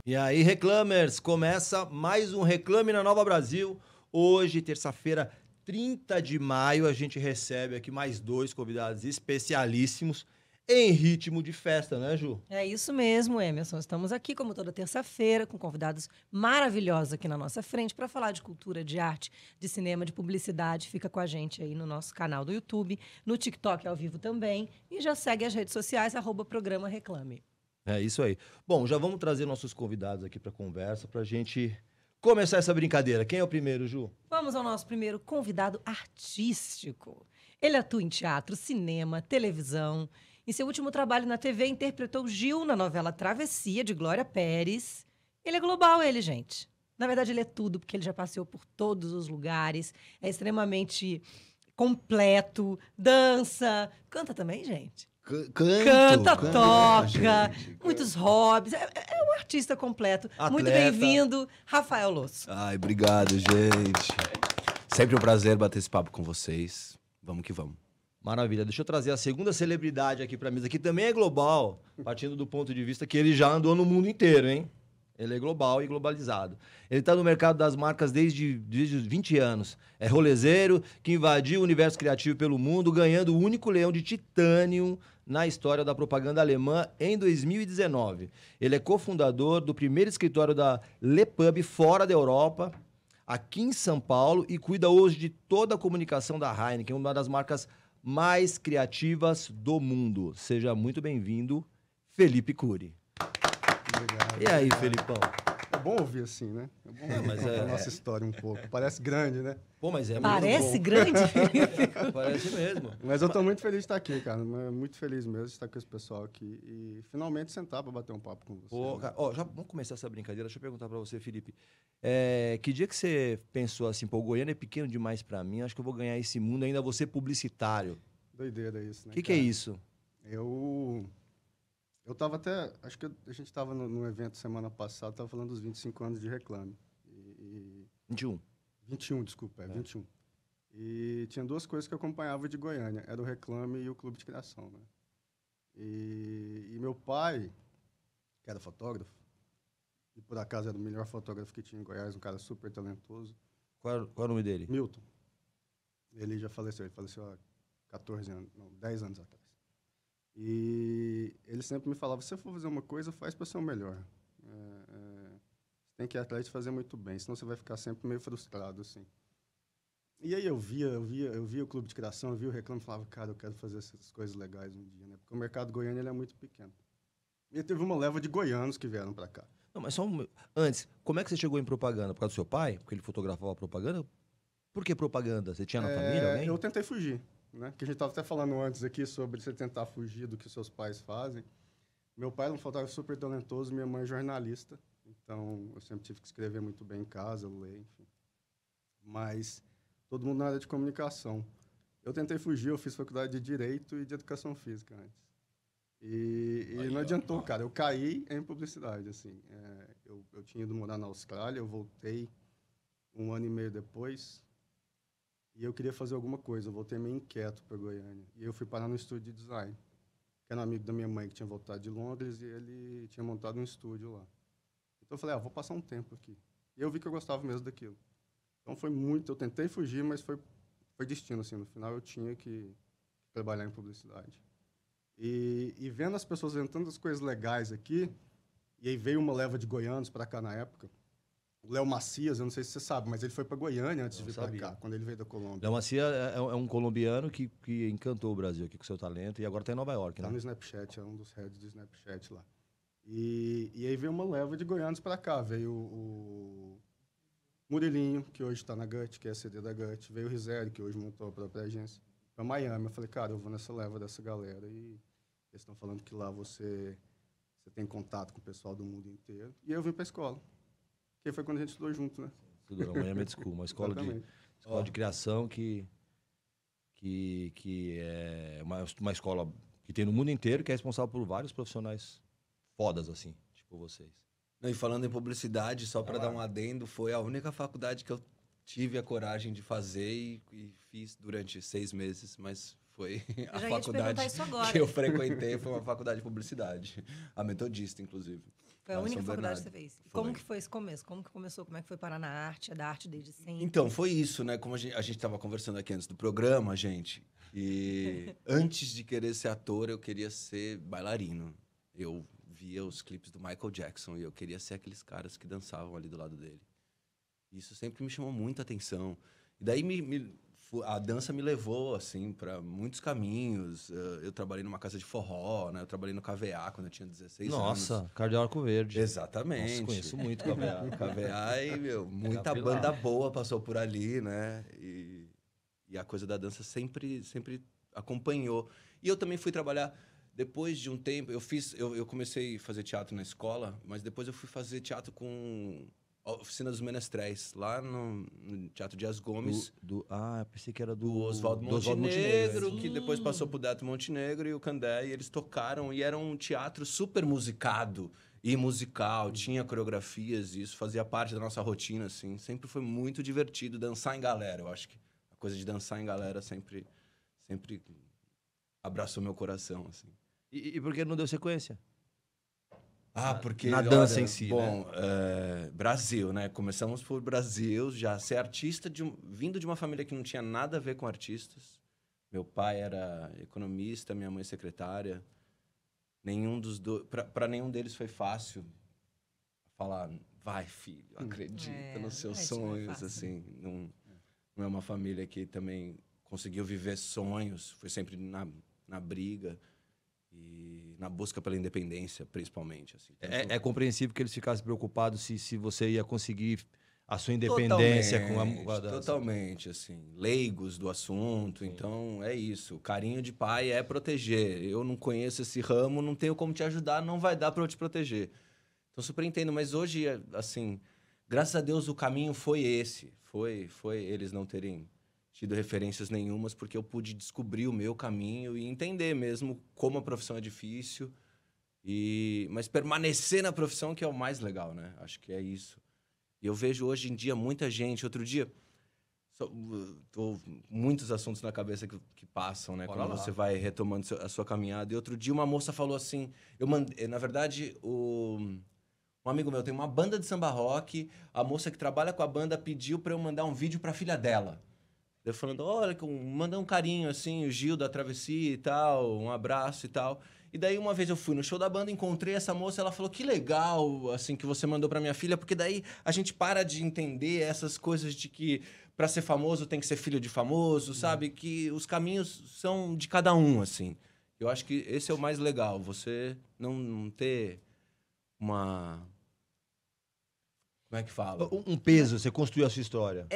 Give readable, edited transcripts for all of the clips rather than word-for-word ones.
E aí, Reclamers, começa mais um Reclame na Nova Brasil. Hoje, terça-feira, 30 de maio, a gente recebe aqui mais dois convidados especialíssimos em ritmo de festa, né, Ju? É isso mesmo, Emerson. Estamos aqui, como toda terça-feira, com convidados maravilhosos aqui na nossa frente para falar de cultura, de arte, de cinema, de publicidade. Fica com a gente aí no nosso canal do YouTube, no TikTok ao vivo também. E já segue as redes sociais, @programa Reclame. É isso aí. Bom, já vamos trazer nossos convidados aqui para conversa, para a gente começar essa brincadeira. Quem é o primeiro, Ju? Vamos ao nosso primeiro convidado artístico. Ele atua em teatro, cinema, televisão. Em seu último trabalho na TV, interpretou Gil na novela Travessia, de Glória Pérez. Ele é global, gente. Na verdade, ele é tudo, porque ele já passeou por todos os lugares. É extremamente completo, dança. Canta também, gente. Canta, toca, gente, muitos hobbies. É um artista completo. Atleta. Muito bem-vindo, Rafael Losso. Ai, obrigado, gente. Sempre um prazer bater esse papo com vocês. Vamos que vamos. Maravilha. Deixa eu trazer a segunda celebridade aqui pra mesa, que também é global, partindo do ponto de vista que ele já andou no mundo inteiro, hein? Ele é global e globalizado. Ele está no mercado das marcas desde os 20 anos. É rolezeiro que invadiu o universo criativo pelo mundo, ganhando o único leão de titânio na história da propaganda alemã em 2019. Ele é cofundador do primeiro escritório da Le Pub fora da Europa, aqui em São Paulo, e cuida hoje de toda a comunicação da Heineken, uma das marcas mais criativas do mundo. Seja muito bem-vindo, Felipe Cury. Obrigado. E aí, Felipão? É bom ouvir assim, né? É bom ouvir a nossa história um pouco. Parece grande, né? Pô, mas é Parece muito bom. Grande, Felipe? Parece mesmo. Mas eu tô muito feliz de estar aqui, cara. Muito feliz mesmo de estar com esse pessoal aqui e finalmente sentar para bater um papo com você. Pô, cara, já vamos começar essa brincadeira. Deixa eu perguntar para você, Felipe. Que dia que você pensou assim, pô, Goiânia é pequeno demais para mim, acho que eu vou ganhar esse mundo, ainda vou ser publicitário. Doideira isso, né? O que é isso? Eu tava até... Acho que a gente tava no evento semana passada, tava falando dos 25 anos de Reclame. 21. 21, desculpa, 21. E tinha duas coisas que eu acompanhava de Goiânia. Era o Reclame e o Clube de Criação, né? E meu pai, que era fotógrafo, e por acaso era o melhor fotógrafo que tinha em Goiás, um cara super talentoso. Qual é o nome dele? Milton. Ele já faleceu, há 14 anos, não, 10 anos atrás. E ele sempre me falava, se você for fazer uma coisa, faz para ser o melhor. Você tem que ir atrás de fazer muito bem, senão você vai ficar sempre meio frustrado, assim. E aí eu via o Clube de Criação, eu via o Reclame e falava, cara, eu quero fazer essas coisas legais um dia, né? Porque o mercado goiano ele é muito pequeno. E teve uma leva de goianos que vieram para cá. Não, mas antes, como é que você chegou em propaganda? Por causa do seu pai? Porque ele fotografava propaganda? Por que propaganda? Você tinha na família alguém? Eu tentei fugir, né? Que a gente estava até falando antes aqui sobre você tentar fugir do que seus pais fazem. Meu pai era um fotógrafo super talentoso, minha mãe é jornalista. Então, eu sempre tive que escrever muito bem em casa, ler, enfim. Mas todo mundo na área de comunicação. Eu tentei fugir, eu fiz faculdade de Direito e de Educação Física antes. E não adiantou, cara. Eu caí em publicidade, assim. Eu tinha ido morar na Austrália, eu voltei 1 ano e meio depois e eu queria fazer alguma coisa. Eu voltei meio inquieto para Goiânia. E eu fui parar no estúdio de design, que era um amigo da minha mãe que tinha voltado de Londres e ele tinha montado um estúdio lá. Então eu falei, vou passar um tempo aqui. E eu vi que eu gostava mesmo daquilo. Então foi muito... Eu tentei fugir, mas foi destino, assim. No final eu tinha que trabalhar em publicidade. E vendo as pessoas fazendo tantas coisas legais aqui, e aí veio uma leva de goianos para cá na época. O Léo Macias, eu não sei se você sabe, mas ele foi para Goiânia antes de vir para cá, quando ele veio da Colômbia. Léo Macias é um colombiano que encantou o Brasil aqui com seu talento e agora está em Nova York, né? Está no Snapchat, é um dos heads do Snapchat lá. E aí veio uma leva de goianos para cá. Veio o Murilinho, que hoje está na GUT, que é a CD da GUT. Veio o Rizério, que hoje montou a própria agência. Para Miami. Eu falei, cara, eu vou nessa leva dessa galera. E eles estão falando que lá você tem contato com o pessoal do mundo inteiro. E eu vim para a escola. Que foi quando a gente estudou junto, né? Estudou na Miami School, uma escola de criação que é uma escola que tem no mundo inteiro, que é responsável por vários profissionais fodas, assim, tipo vocês. E falando em publicidade, só para dar um adendo, foi a única faculdade que eu tive a coragem de fazer e fiz durante 6 meses, mas Foi a já ia te perguntar faculdade isso agora. que eu frequentei, foi uma faculdade de publicidade. A Metodista, inclusive. Foi a lá em única São faculdade que você Bernardo. fez. E como Foi. que foi esse começo? Como que começou? Como é que foi parar na arte? É da arte desde sempre? Então, foi isso, né? Como a gente estava conversando aqui antes do programa, gente. E antes de querer ser ator, eu queria ser bailarino. Eu via os clipes do Michael Jackson e eu queria ser aqueles caras que dançavam ali do lado dele. Isso sempre me chamou muita atenção. E daí a dança me levou assim para muitos caminhos. Eu trabalhei numa casa de forró, né? Eu trabalhei no KVA quando eu tinha 16 anos. Nossa, Cardeal Arco Verde. Exatamente. Nossa, conheço muito KVA. KVA e, muita Capilar. banda boa passou por ali, né? E a coisa da dança sempre acompanhou. E eu também fui trabalhar, depois de um tempo, eu comecei a fazer teatro na escola, mas depois eu fui fazer teatro com a Oficina dos Menestréis, lá no Teatro Dias Gomes. Eu pensei que era Do do Oswaldo do Oswaldo Montenegro, Sim. que depois passou pro Beto Montenegro e o Candé, e eles tocaram, e era um teatro super musicado e musical, tinha coreografias, e isso fazia parte da nossa rotina, assim, sempre foi muito divertido dançar em galera, eu acho que a coisa de dançar em galera sempre abraçou meu coração, assim. E por que não deu sequência? Porque... na dança em si, bom, Brasil, né? Começamos por Brasil, já ser artista, vindo de uma família que não tinha nada a ver com artistas. Meu pai era economista, minha mãe secretária. Nenhum dos dois... Para nenhum deles foi fácil falar, vai, filho, acredita nos seus sonhos, assim. Não é uma família que também conseguiu viver sonhos, foi sempre na briga. E na busca pela independência, principalmente. Assim. É compreensível que eles ficassem preocupados se você ia conseguir a sua independência com a dança. Totalmente, assim. Leigos do assunto. Sim. Então, é isso. O carinho de pai é proteger. Eu não conheço esse ramo, não tenho como te ajudar, não vai dar para eu te proteger. Então, super entendo. Mas hoje, assim, graças a Deus, o caminho foi esse. Foi eles não terem tido referências nenhumas, porque eu pude descobrir o meu caminho e entender mesmo como a profissão é difícil, mas permanecer na profissão que é o mais legal, né? Acho que é isso. E eu vejo hoje em dia muita gente... Outro dia, muitos assuntos na cabeça que passam, né? Quando você vai retomando a sua caminhada. E outro dia uma moça falou assim... na verdade, um amigo meu tem uma banda de samba rock, a moça que trabalha com a banda pediu para eu mandar um vídeo para a filha dela. Eu falando, olha, manda um carinho, assim, o Gil da Travessia e tal, um abraço e tal. E daí, uma vez eu fui no show da banda, encontrei essa moça, ela falou, que legal, assim, que você mandou pra minha filha, porque daí a gente para de entender essas coisas de que pra ser famoso tem que ser filho de famoso, sabe? Que os caminhos são de cada um, assim. Eu acho que esse é o mais legal, você não ter uma... Como é que fala? Um peso, você construiu a sua história.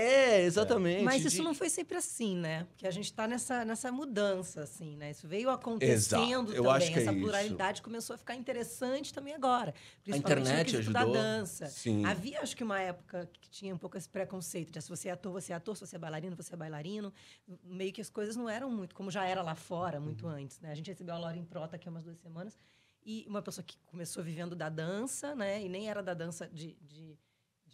Exatamente. Mas isso não foi sempre assim, né? Porque a gente tá nessa mudança, assim, né? Isso veio acontecendo Eu também. acho que Essa é pluralidade começou a ficar interessante também agora. A internet no ajudou. da dança. Sim. Havia, acho que, uma época que tinha um pouco esse preconceito de se você é ator, você é ator, se você é bailarino, você é bailarino. Meio que as coisas não eram muito, como já era lá fora, muito antes, né? A gente recebeu a Lauren Prota aqui há umas 2 semanas, e uma pessoa que começou vivendo da dança, né? E nem era da dança de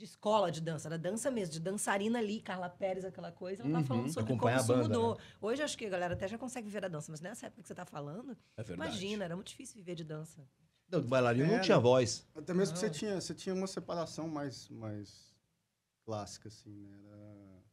escola de dança, da dança mesmo, de dançarina ali, Carla Pérez, aquela coisa, ela tá falando sobre como Acompanha a isso banda, mudou. né? Hoje acho que a galera até já consegue viver da dança, mas nessa época que você tá falando, É verdade. imagina, era muito difícil viver de dança. Não, o bailarino não Era. tinha voz. Até mesmo que Não. você tinha uma separação mais clássica, assim, né? Era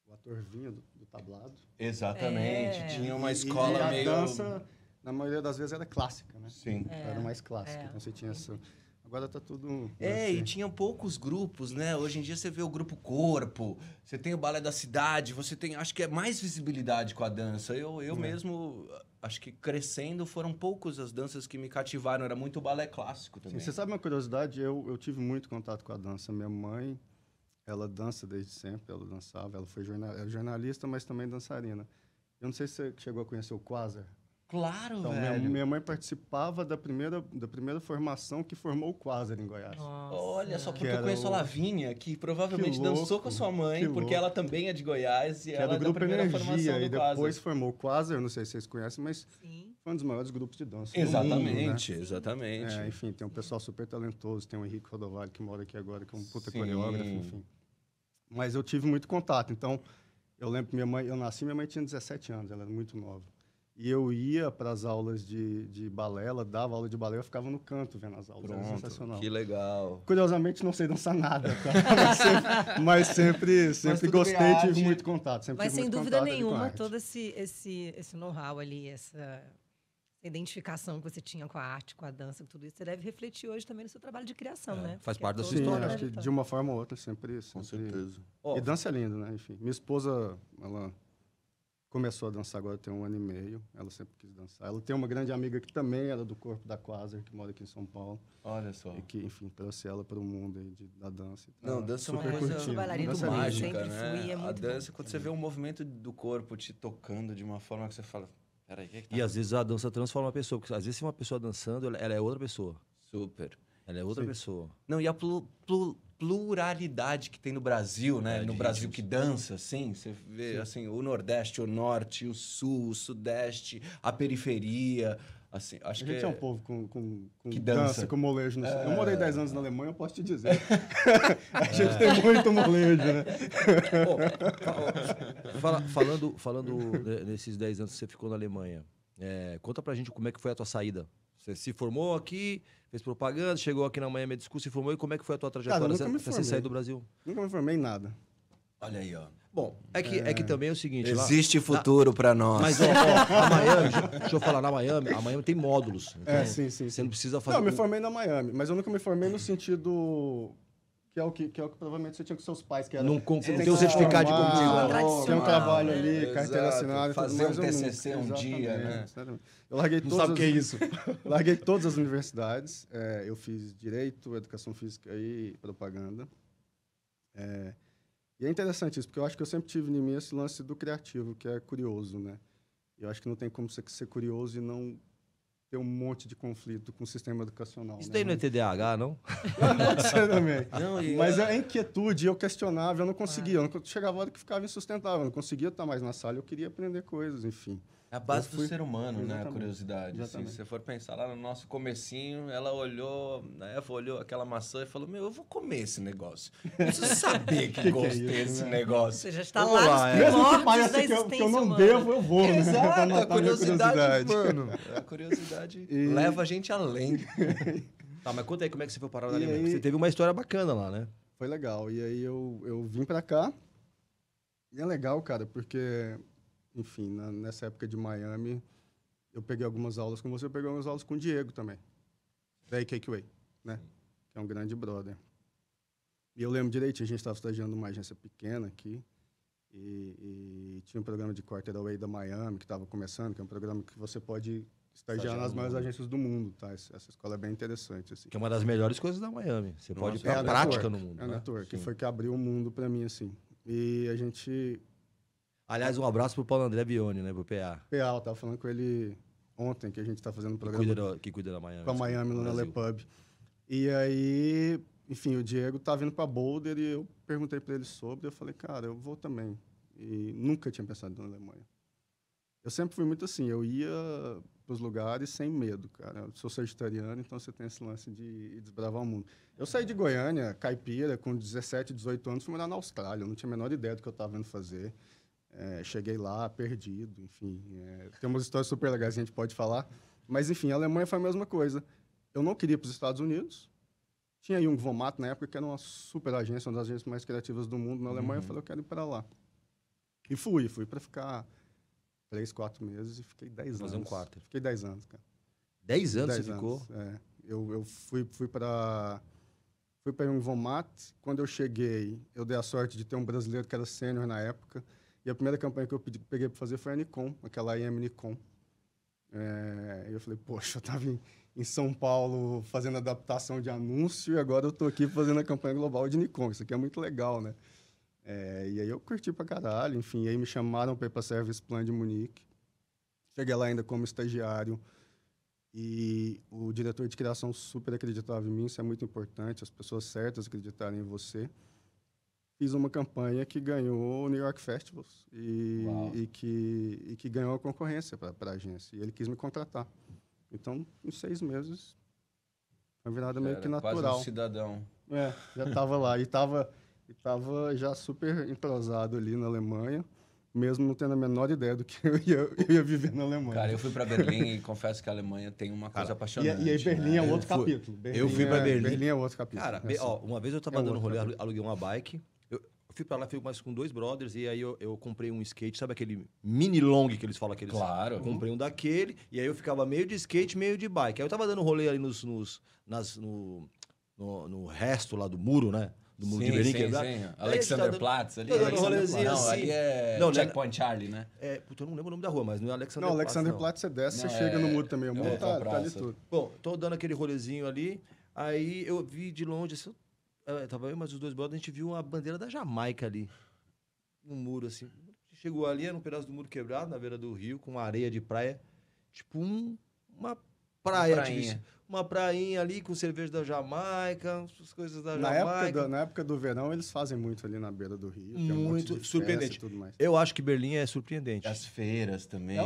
o ator vinha do tablado. Exatamente. É. Tinha uma E escola a meio... dança, na maioria das vezes, era clássica, né? Sim. Era mais clássica. É. Então você tinha essa... Agora tá tudo... E tinha poucos grupos, né? Hoje em dia você vê o Grupo Corpo, você tem o Balé da Cidade, você tem... Acho que é mais visibilidade com a dança. Eu mesmo, acho que crescendo, foram poucos as danças que me cativaram. Era muito balé clássico também. Sim, você sabe uma curiosidade? Eu tive muito contato com a dança. Minha mãe, ela dança desde sempre, ela dançava. Ela foi jornalista, mas também dançarina. Eu não sei se você chegou a conhecer o Quasar. Claro, Então, velho. minha mãe participava da primeira formação que formou o Quasar em Goiás. Nossa. Olha, só porque Que eu era conheço a o- Lavínia, que provavelmente Que louco, dançou com a sua mãe, que porque louco. ela também é de Goiás e Que ela era é do da Grupo primeira formação Energia, e do Quasar. depois formou o Quasar, não sei se vocês conhecem, mas Sim. foi um dos maiores grupos de dança do Exatamente, mundo, né? exatamente. Enfim, tem um pessoal super talentoso, tem o Henrique Rodovalho, que mora aqui agora, que é um puta Sim. coreógrafo, enfim. Mas eu tive muito contato, então, eu lembro que minha mãe tinha 17 anos, ela era muito nova. E eu ia para as aulas de balé, ela dava aula de balé, eu ficava no canto vendo as aulas. Era sensacional. Que legal. Curiosamente, não sei dançar nada, tá? mas sempre gostei e tive muito contato. Mas sem dúvida nenhuma, todo esse know-how ali, essa identificação que você tinha com a arte, com a dança, tudo isso, você deve refletir hoje também no seu trabalho de criação, né? Faz Porque parte da sua Sim, história. acho que de uma forma ou outra, sempre. Com certeza. E dança é lindo, né? Enfim, minha esposa, ela começou a dançar agora tem 1 ano e meio. Ela sempre quis dançar. Ela tem uma grande amiga que também era do corpo da Quasar, que mora aqui em São Paulo. Olha só. E que, enfim, trouxe ela para o mundo aí da dança. Não, dança é uma super coisa curtindo. bailarina muito também, mágica, sempre né? fui, é A muito dança, bom. quando você vê o movimento do corpo te tocando de uma forma que você fala, peraí, o que tá E às vezes a dança transforma a pessoa. Porque às vezes se uma pessoa dançando, ela é outra pessoa. super. Ela é outra Sim. pessoa. Não, e a pluralidade que tem no Brasil, né? No Brasil que dança, assim, você vê assim, o Nordeste, o Norte, o Sul, o Sudeste, a periferia, assim, acho A que gente é um povo com que dança, dança. com molejo. Eu morei 10 anos na Alemanha, eu posso te dizer. A gente tem muito molejo, né? Falando nesses 10 anos que você ficou na Alemanha, conta pra gente como é que foi a tua saída. Você se formou aqui, fez propaganda, chegou aqui na Miami School, se formou, e como é que foi a tua trajetória nunca me pra você formei. sair do Brasil? Nunca me formei em nada. Olha aí, ó. Bom, é que também é o seguinte... Existe futuro pra nós. Mas, a Miami, deixa eu falar, na Miami, a Miami tem módulos. Então, Sim. Você não precisa fazer... Não, eu me formei na Miami, mas eu nunca me formei no sentido... Que é o que provavelmente você tinha com seus pais, que era... Não você tem que um certificado de formar, conclusão. Tradicional, tem um trabalho né? ali, carteira Exato. assinada... e tudo Fazer mais, um eu TCC nunca. um dia, né? Exatamente. Eu larguei Não todas sabe o que é isso. Larguei todas as universidades. Eu fiz Direito, Educação Física e Propaganda. E é interessante isso, porque eu acho que eu sempre tive em mim esse lance do criativo, que é curioso, né? Eu acho que não tem como você ser curioso e não ter um monte de conflito com o sistema educacional. Isso né? daí não é TDAH, não? Pode ser também. Não, e Mas a inquietude, eu questionava, eu não conseguia. Chegava a hora que ficava insustentável, eu não conseguia estar mais na sala, eu queria aprender coisas, enfim. é a base eu do fui- ser humano, né? A Exatamente. curiosidade. Assim, Exatamente. se você for pensar lá no nosso comecinho, ela olhou, né? Olhou aquela maçã e falou, eu vou comer esse negócio. Eu preciso saber que gosto é isso, tem esse né? negócio. Você já está Vamos lá lá, nos Mesmo que primórdios da pareça que eu existência não humana. devo, eu vou, né? Pra Exato, a matar minha curiosidade, mano. A curiosidade E- leva a gente além. Tá, mas conta aí como é que você foi parar na E Alemanha. aí- Porque você teve uma história bacana lá, né? Foi legal. E aí eu vim pra cá. E é legal, cara, porque, enfim, nessa época de Miami, eu peguei algumas aulas com você, eu peguei algumas aulas com o Diego também, da AKQA, né? Que é um grande brother. E eu lembro direitinho, a gente estava estagiando numa agência pequena aqui, e tinha um programa de Quarter Away da Miami, que estava começando, que é um programa que você pode estagiar nas maiores agências do mundo, tá? Essa escola é bem interessante, assim. Que é uma das melhores coisas da Miami. Você pode ir Nossa, pra a prática network, no mundo. É a né? network, que Sim. foi que abriu o mundo para mim, assim. E a gente... Aliás, um abraço pro Paulo André Bione, né? Pro PA. PA, eu tava falando com ele ontem, que a gente tá fazendo um Que programa cuida da Miami. com a Miami lá na Brasil. Lepub. E aí, enfim, o Diego tá vindo para Boulder e eu perguntei para ele sobre, eu falei, cara, eu vou também. E nunca tinha pensado na Alemanha. Eu sempre fui muito assim, eu ia pros lugares sem medo, cara. Eu sou sagitariano, então você tem esse lance de desbravar o mundo. Eu saí de Goiânia, caipira, com 17, 18 anos, fui morar na Austrália. Eu não tinha a menor ideia do que eu estava indo fazer. Cheguei lá, perdido, enfim. Tem umas histórias super legais que a gente pode falar. Mas, enfim, a Alemanha foi a mesma coisa. Eu não queria ir para os Estados Unidos. Tinha Jung von Matt na época, que era uma super agência, uma das agências mais criativas do mundo na Alemanha. Eu falei, eu quero ir para lá. E fui para ficar 3, 4 meses e fiquei 10 anos. Fazer um quarto. Fiquei 10 anos, cara. 10 anos 10 você ficou? Eu fui para Jung von Matt. Quando eu cheguei, eu dei a sorte de ter um brasileiro que era sênior na época. E a primeira campanha que eu peguei para fazer foi a Nikon, aquela IM Nikon. E eu falei, poxa, eu estava em São Paulo fazendo adaptação de anúncio e agora eu estou aqui fazendo a campanha global de Nikon. Isso aqui é muito legal, né? E aí eu curti pra caralho, enfim. Aí me chamaram para ir para Service Plan de Munique. Cheguei lá ainda como estagiário. E o diretor de criação super acreditava em mim, isso é muito importante, as pessoas certas acreditarem em você. Fiz uma campanha que ganhou o New York Festivals e que ganhou a concorrência para a agência. E ele quis me contratar. Então, em 6 meses, foi uma virada meio que natural. Quase um cidadão. Já estava lá. E estava já super entrosado ali na Alemanha. mesmo não tendo a menor ideia do que eu ia viver na Alemanha. Cara, eu fui para Berlim e confesso que a Alemanha tem uma coisa apaixonante. E aí Berlim né? é outro capítulo. Eu fui para Berlim. Berlim é outro capítulo. Cara, assim. uma vez eu tava dando rolê, aluguei uma bike. Eu fui pra lá, fui mais com 2 brothers, e aí eu comprei um skate, sabe aquele mini long que eles falam? Claro. Eu comprei um daquele, e aí eu ficava meio de skate, meio de bike. Aí eu tava dando rolê ali no resto lá do muro, né? Do muro de Berlim. Sim. Alexanderplatz ali. Tô dando um rolezinho Não, assim. ali é Não, Checkpoint Charlie, né? Puta, eu não lembro o nome da rua, mas não é Não, Alexanderplatz. Alexanderplatz você desce, você chega no muro também. O muro tá ali tudo. Bom, tô dando aquele rolezinho ali, aí eu vi de longe, assim, tava eu mais os 2 brothers, a gente viu a bandeira da Jamaica ali, no muro, assim. Chegou ali, era um pedaço do muro quebrado, na beira do rio, com areia de praia, tipo uma praia, uma prainha ali com cerveja da Jamaica, as coisas da Jamaica. Na época do verão, eles fazem muito ali na beira do rio. Tem Muito surpreendente. E tudo mais. Eu acho que Berlim é surpreendente. As feiras também.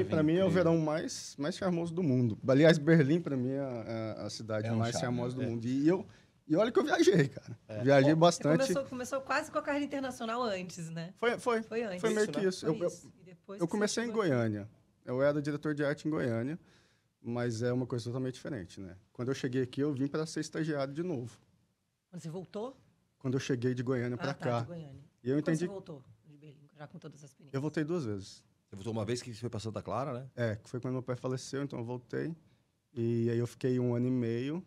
Pra mim é o verão mais charmoso do mundo. Aliás, Berlim, pra mim, é a cidade mais charmosa do mundo. E olha que eu viajei, cara. Viajei bastante. Você começou quase com a carreira internacional antes, né? Foi antes. Foi meio que isso. Eu comecei em Goiânia. Eu era diretor de arte em Goiânia, mas é uma coisa totalmente diferente, né? Quando eu cheguei aqui, eu vim para ser estagiário de novo. Quando você voltou? Quando eu cheguei de Goiânia para cá. De Goiânia. E eu entendi. Quando você voltou de Berlim, já com todas as experiências? Eu voltei 2 vezes. Você voltou uma vez que foi para Santa Clara, né? Que foi quando meu pai faleceu, então eu voltei. E aí eu fiquei 1 ano e meio.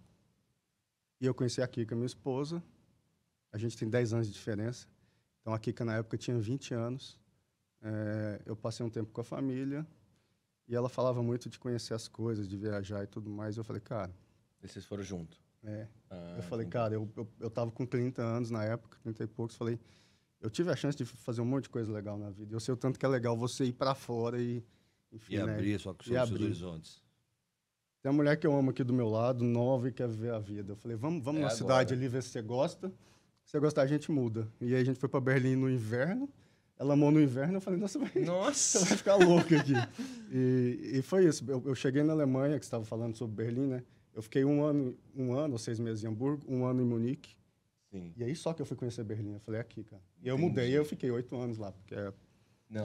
E eu conheci a Kika, minha esposa. A gente tem 10 anos de diferença. Então a Kika, na época, tinha 20 anos. Eu passei um tempo com a família. E ela falava muito de conhecer as coisas, de viajar e tudo mais. E eu falei, cara... E vocês foram juntos? Eu falei, cara, eu tava com 30 anos na época, 30 e poucos. Falei, eu tive a chance de fazer um monte de coisa legal na vida. Eu sei o tanto que é legal você ir para fora e... Enfim, E abrir seus horizontes. Tem uma mulher que eu amo aqui do meu lado, nova, e quer ver a vida. Eu falei, vamos na cidade ali ver se você gosta. Se você gostar, a gente muda. E aí a gente foi para Berlim no inverno. Ela amou no inverno, eu falei, você vai ficar louca aqui. E foi isso. Eu cheguei na Alemanha, que você estava falando sobre Berlim, né? Eu fiquei um ano ou 6 meses em Hamburgo, 1 ano em Munique. Sim. E aí só que eu fui conhecer Berlim. Eu falei, aqui, cara. E eu mudei, e eu fiquei 8 anos lá, porque é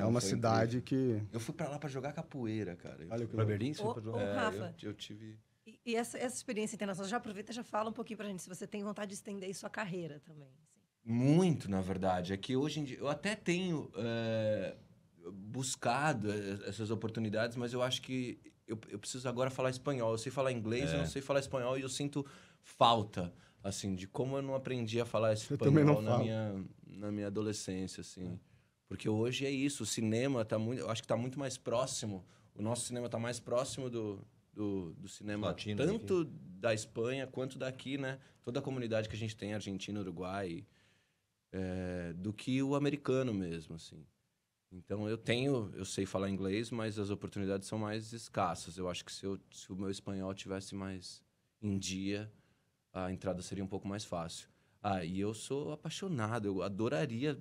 uma cidade incrível. que... Eu fui para lá para jogar capoeira, cara. Olha, para Berlim, você foi para jogar? Rafa, eu tive... E essa experiência internacional, já aproveita e já fala um pouquinho pra gente, se você tem vontade de estender aí sua carreira também. Assim. Muito, na verdade. É que hoje em dia... Eu até tenho buscado essas oportunidades, mas eu acho que eu preciso agora falar espanhol. Eu sei falar inglês, eu não sei falar espanhol, e eu sinto falta, assim, de como eu não aprendi a falar espanhol na minha adolescência, assim. Porque hoje é isso, o cinema tá muito... Eu acho que tá muito mais próximo, o nosso cinema tá mais próximo do cinema, latino, tanto da Espanha quanto daqui, né? Toda a comunidade que a gente tem, Argentina, Uruguai, do que o americano mesmo, assim. Então, eu sei falar inglês, mas as oportunidades são mais escassas. Eu acho que se o meu espanhol tivesse mais em dia, a entrada seria um pouco mais fácil. E eu sou apaixonado, eu adoraria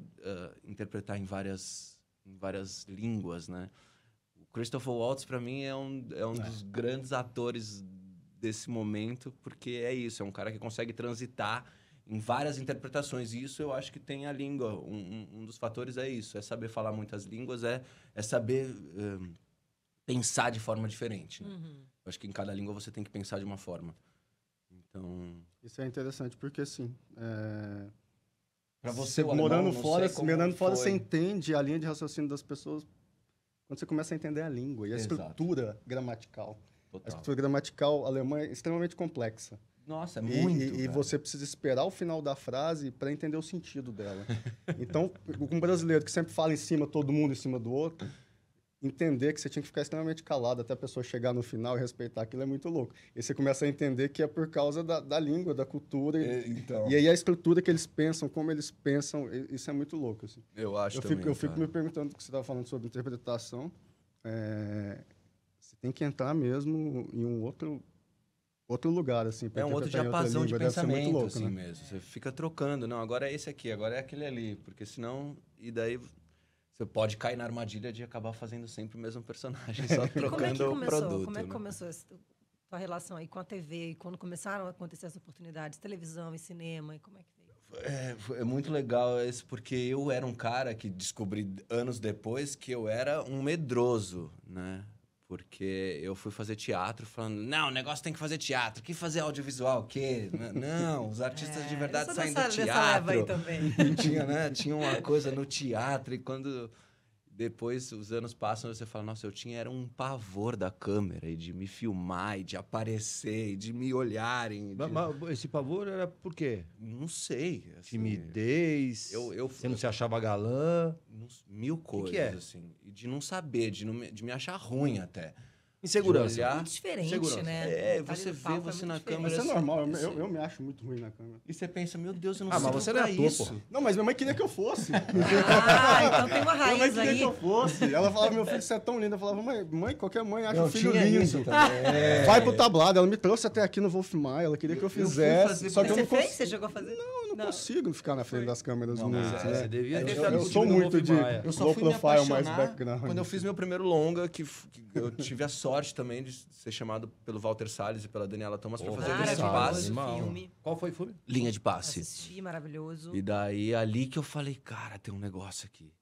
interpretar em várias línguas, né? O Christopher Waltz, para mim, é um dos grandes atores desse momento, porque é isso, é um cara que consegue transitar em várias interpretações. E isso eu acho que tem a língua. Um dos fatores é isso, é saber falar muitas línguas, é saber pensar de forma diferente. Né? Uhum. Eu acho que em cada língua você tem que pensar de uma forma. Então... Isso é interessante, porque assim... Para você, morando fora, você entende a linha de raciocínio das pessoas quando você começa a entender a língua e a estrutura gramatical. Total. A estrutura gramatical alemã é extremamente complexa. Nossa, é muito. E você precisa esperar o final da frase para entender o sentido dela. Então, um brasileiro que sempre fala em cima, todo mundo em cima do outro, entender que você tinha que ficar extremamente calado até a pessoa chegar no final e respeitar aquilo é muito louco. E você começa a entender que é por causa da língua, da cultura. Então. E aí a estrutura que eles pensam, como eles pensam, isso é muito louco. Assim. Eu fico me perguntando o que você estava falando sobre interpretação. Você tem que entrar mesmo em um outro lugar, assim. É um outro diapasão de pensamento, muito louco, assim, né? mesmo. Você fica trocando. Não, agora é esse aqui, agora é aquele ali. Porque senão... E daí... Você pode cair na armadilha de acabar fazendo sempre o mesmo personagem, só trocando o produto. Como é que começou a sua relação aí com a TV? E quando começaram a acontecer as oportunidades, televisão e cinema, e como é que veio? É muito legal isso, porque eu era um cara que descobri anos depois que eu era um medroso, né? Porque eu fui fazer teatro falando, não, o negócio tem que fazer teatro, que fazer audiovisual, o quê? Não, os artistas de verdade saem do teatro. Aí também. Tinha, né? Tinha uma coisa no teatro e quando depois os anos passam, você fala, nossa, eu tinha era um pavor da câmera e de me filmar e de aparecer e de me olharem. Mas esse pavor era por quê? Não sei. Assim, timidez? Você não se achava galã? Mil coisas, que é? Assim. E de não saber, de me achar ruim até. Insegurança. Muito diferente, né? É, você vê você na câmera. Mas isso é normal, eu me acho muito ruim na câmera. E você pensa, meu Deus, eu não sei. mas você não é isso. pô. Não, mas minha mãe queria que eu fosse. Então tem uma raiz aí. Minha mãe queria que eu fosse. Ela falava, meu filho, você é tão lindo. Eu falava, mãe, qualquer mãe acha o filho lindo. Vai pro tablado. Ela me trouxe até aqui no Wolf Maia. Ela queria que eu fizesse. Só que eu não fez? Você chegou a fazer? Não, eu não consigo ficar na frente das câmeras muito, né? Você devia ter Eu sou muito de eu só low fui me profile, mais apaixonar background. quando eu fiz meu primeiro longa, que eu tive a sorte também de ser chamado pelo Walter Salles e pela Daniela Thomas para fazer Linha de Passe. Filme. Qual foi o filme? Linha de Passe. Assisti, maravilhoso. E daí, ali que eu falei, cara, tem um negócio aqui.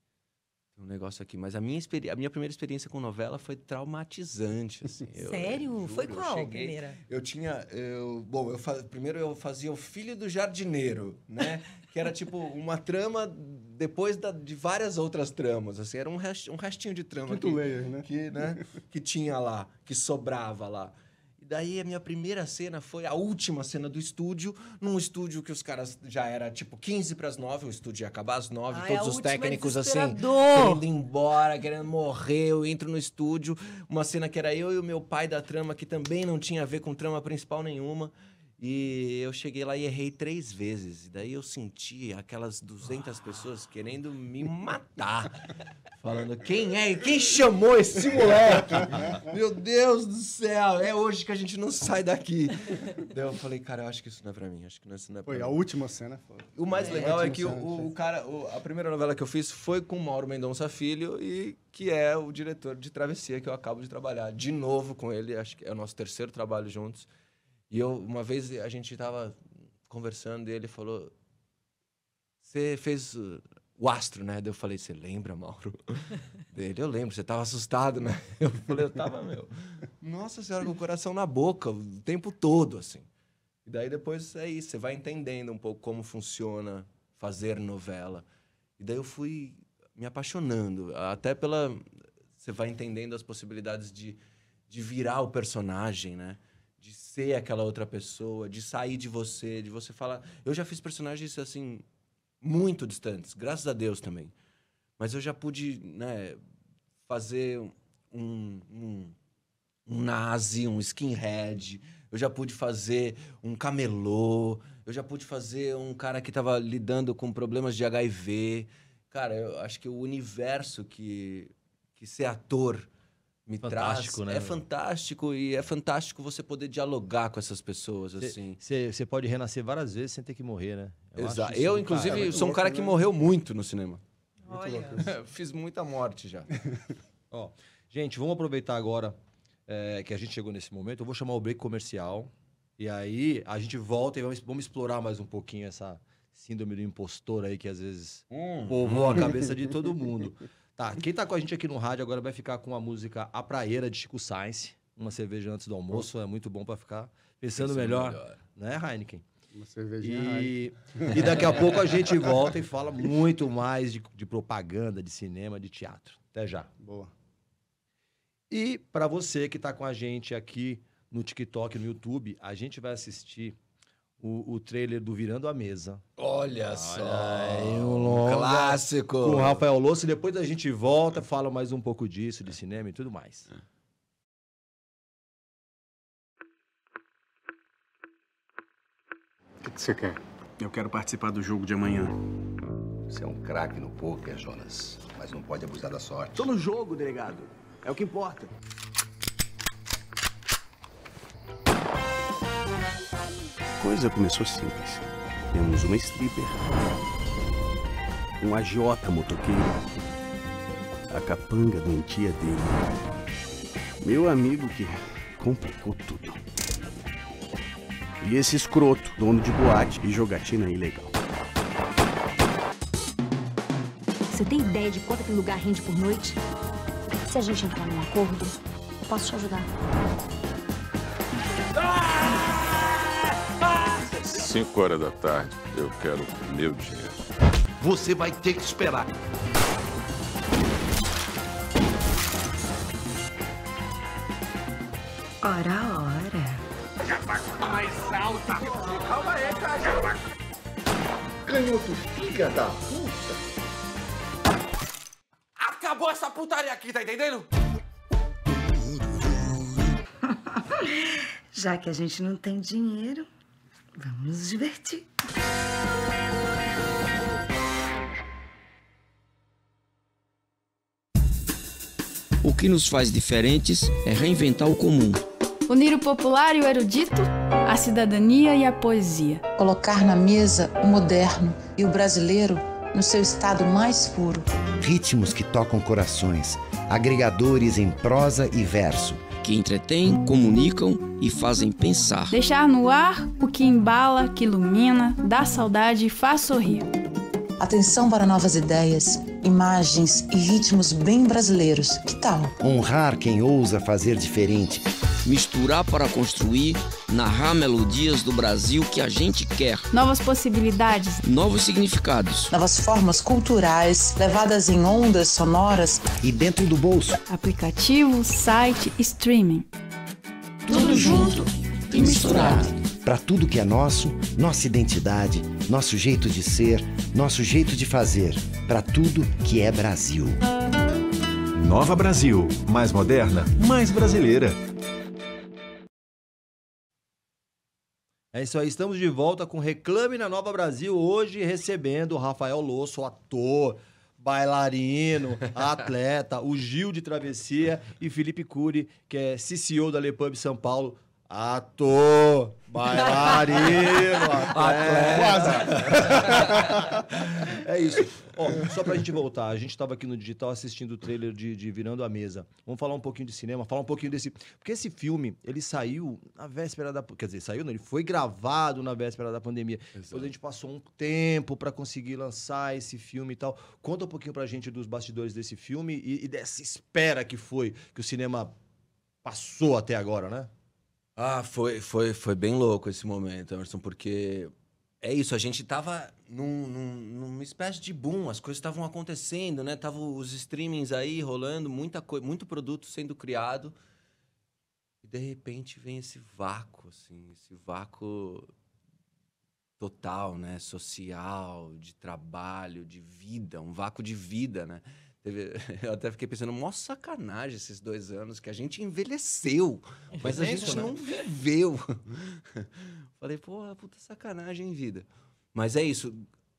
Tem um negócio aqui. Mas a minha primeira experiência com novela foi traumatizante, assim. Sério? Foi qual a primeira? Primeiro eu fazia O Filho do Jardineiro, né? Que era tipo uma trama depois de várias outras tramas, assim. Era um restinho de trama. Quinto layer, né? Que tinha lá, que sobrava lá. Daí a minha primeira cena foi a última cena do estúdio, num estúdio que os caras já era tipo 8:50, o estúdio ia acabar às 9, todos os técnicos assim, querendo ir embora, querendo morrer. Eu entro no estúdio, uma cena que era eu e o meu pai da trama, que também não tinha a ver com trama principal nenhuma. E eu cheguei lá e errei 3 vezes. E daí eu senti aquelas 200 pessoas querendo me matar. Falando, quem chamou esse moleque? Meu Deus do céu, é hoje que a gente não sai daqui. Daí eu falei, cara, eu acho que isso não é pra mim. Acho que isso não é pra mim. Foi a última cena. O mais legal é que a primeira novela que eu fiz foi com o Mauro Mendonça Filho, e que é o diretor de Travessia, que eu acabo de trabalhar de novo com ele. Acho que é o nosso 3º trabalho juntos. E uma vez a gente tava conversando e ele falou, você fez o Astro, né? Daí eu falei, você lembra, Mauro? Dele, eu lembro, você tava assustado, né? Eu falei, eu tava, nossa senhora, com o coração na boca o tempo todo, assim. E daí depois é isso, você vai entendendo um pouco como funciona fazer novela. E daí eu fui me apaixonando, até você vai entendendo as possibilidades de virar o personagem, né? De ser aquela outra pessoa, de sair de você falar... Eu já fiz personagens, assim, muito distantes, graças a Deus também. Mas eu já pude, né, fazer um nazi, um skinhead. Eu já pude fazer um camelô. Eu já pude fazer um cara que estava lidando com problemas de HIV. Cara, eu acho que o universo que ser ator... fantástico, né? É fantástico, e é fantástico você poder dialogar com essas pessoas, assim. Você pode renascer várias vezes sem ter que morrer, né? Exato. Eu, inclusive, sou um cara que morreu muito no cinema. Olha. Fiz muita morte já. Ó, gente, vamos aproveitar agora que a gente chegou nesse momento. Eu vou chamar o break comercial. E aí a gente volta e vamos explorar mais um pouquinho essa síndrome do impostor aí que às vezes povoa a cabeça de todo mundo. Tá, quem tá com a gente aqui no rádio agora vai ficar com a música A Praieira, de Chico Sainz. Uma cerveja antes do almoço, é muito bom para ficar pensando melhor. Né, Heineken? Uma cervejinha e daqui a pouco a gente volta e fala muito mais de propaganda, de cinema, de teatro. Até já. Boa. E para você que tá com a gente aqui no TikTok, no YouTube, a gente vai assistir o trailer do Virando a Mesa. Olha só! Um clássico! Com o Rafael Losso. E depois a gente volta, fala mais um pouco disso, de cinema e tudo mais. O que você quer? Eu quero participar do jogo de amanhã. Você é um craque no pôquer, Jonas. Mas não pode abusar da sorte. Tô no jogo, delegado. É o que importa. A coisa começou simples. Temos uma stripper, um agiota motoqueiro, a capanga doentia dele, meu amigo que complicou tudo, e esse escroto, dono de boate e jogatina ilegal. Você tem ideia de quanto aquele lugar rende por noite? Se a gente entrar num acordo, eu posso te ajudar. 5 horas da tarde, eu quero o meu dinheiro. Você vai ter que esperar. Ora. Mais alta. Calma aí, cara. Canhoto, filha da puta. Acabou essa putaria aqui, tá entendendo? Já que a gente não tem dinheiro, vamos nos divertir. O que nos faz diferentes é reinventar o comum. Unir o popular e o erudito, a cidadania e a poesia. Colocar na mesa o moderno e o brasileiro no seu estado mais puro. Ritmos que tocam corações, agregadores em prosa e verso. Que entretêm, comunicam e fazem pensar. Deixar no ar o que embala, que ilumina, dá saudade e faz sorrir. Atenção para novas ideias, imagens e ritmos bem brasileiros. Que tal? Honrar quem ousa fazer diferente. Misturar para construir, narrar melodias do Brasil que a gente quer. Novas possibilidades. Novos significados. Novas formas culturais, levadas em ondas sonoras. E dentro do bolso. Aplicativo, site, streaming. Tudo junto e misturado. Para tudo que é nosso, nossa identidade, nosso jeito de ser, nosso jeito de fazer. Para tudo que é Brasil. Nova Brasil. Mais moderna, mais brasileira. É isso aí, estamos de volta com Reclame na Nova Brasil, hoje recebendo o Rafael Losso, ator, bailarino, atleta, o Gil de Travessia e Felipe Cury, que é CCO da Le Pub São Paulo, ator, bailarino, atleta. É isso. Ó, só pra gente voltar, a gente tava aqui no digital assistindo o trailer de Virando a Mesa. Vamos falar um pouquinho de cinema, falar um pouquinho desse... Porque esse filme, ele saiu na véspera da... Quer dizer, saiu não, ele foi gravado na véspera da pandemia. Exato. Depois a gente passou um tempo pra conseguir lançar esse filme e tal. Conta um pouquinho pra gente dos bastidores desse filme e dessa espera que foi, que o cinema passou até agora, né? Ah, foi bem louco esse momento, Emerson, porque é isso, a gente tava numa espécie de boom, as coisas estavam acontecendo, né? Tava os streamings aí rolando, muito produto sendo criado, e de repente vem esse vácuo, assim, esse vácuo total, né? Social, de trabalho, de vida, um vácuo de vida, né? Eu até fiquei pensando, mó sacanagem esses 2 anos que a gente envelheceu, mas a gente não viveu. Falei, porra, puta sacanagem em vida. Mas é isso,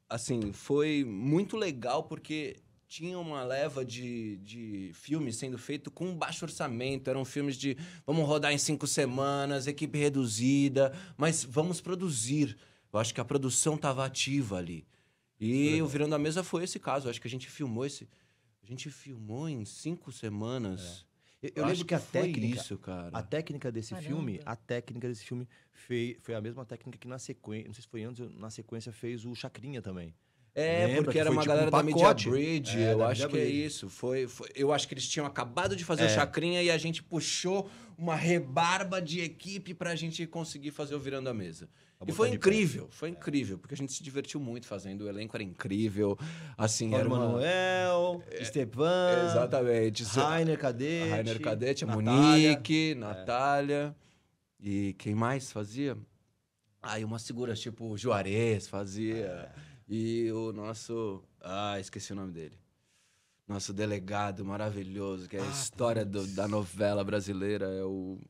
assim, foi muito legal porque tinha uma leva de filmes sendo feito com baixo orçamento. Eram filmes de, vamos rodar em 5 semanas, equipe reduzida, mas vamos produzir. Eu acho que a produção estava ativa ali. E o Virando a Mesa foi esse caso. Eu acho que a gente filmou em 5 semanas. Eu lembro que a técnica, isso, cara. A técnica desse filme foi a mesma técnica que na sequência, não sei se foi antes ou na sequência, fez o Chacrinha também. Porque era uma galera da Media Bridge, eu acho que é isso. Eu acho que eles tinham acabado de fazer o Chacrinha e a gente puxou uma rebarba de equipe pra gente conseguir fazer o Virando a Mesa. E foi incrível, porque a gente se divertiu muito fazendo, o elenco era incrível, assim, era Manuel, Esteban, exatamente, Rainer Cadete, a Monique, Natália, e quem mais fazia? E umas figuras tipo o Juarez fazia, e o nosso, esqueci o nome dele, nosso delegado maravilhoso, que é a história da novela brasileira, é o...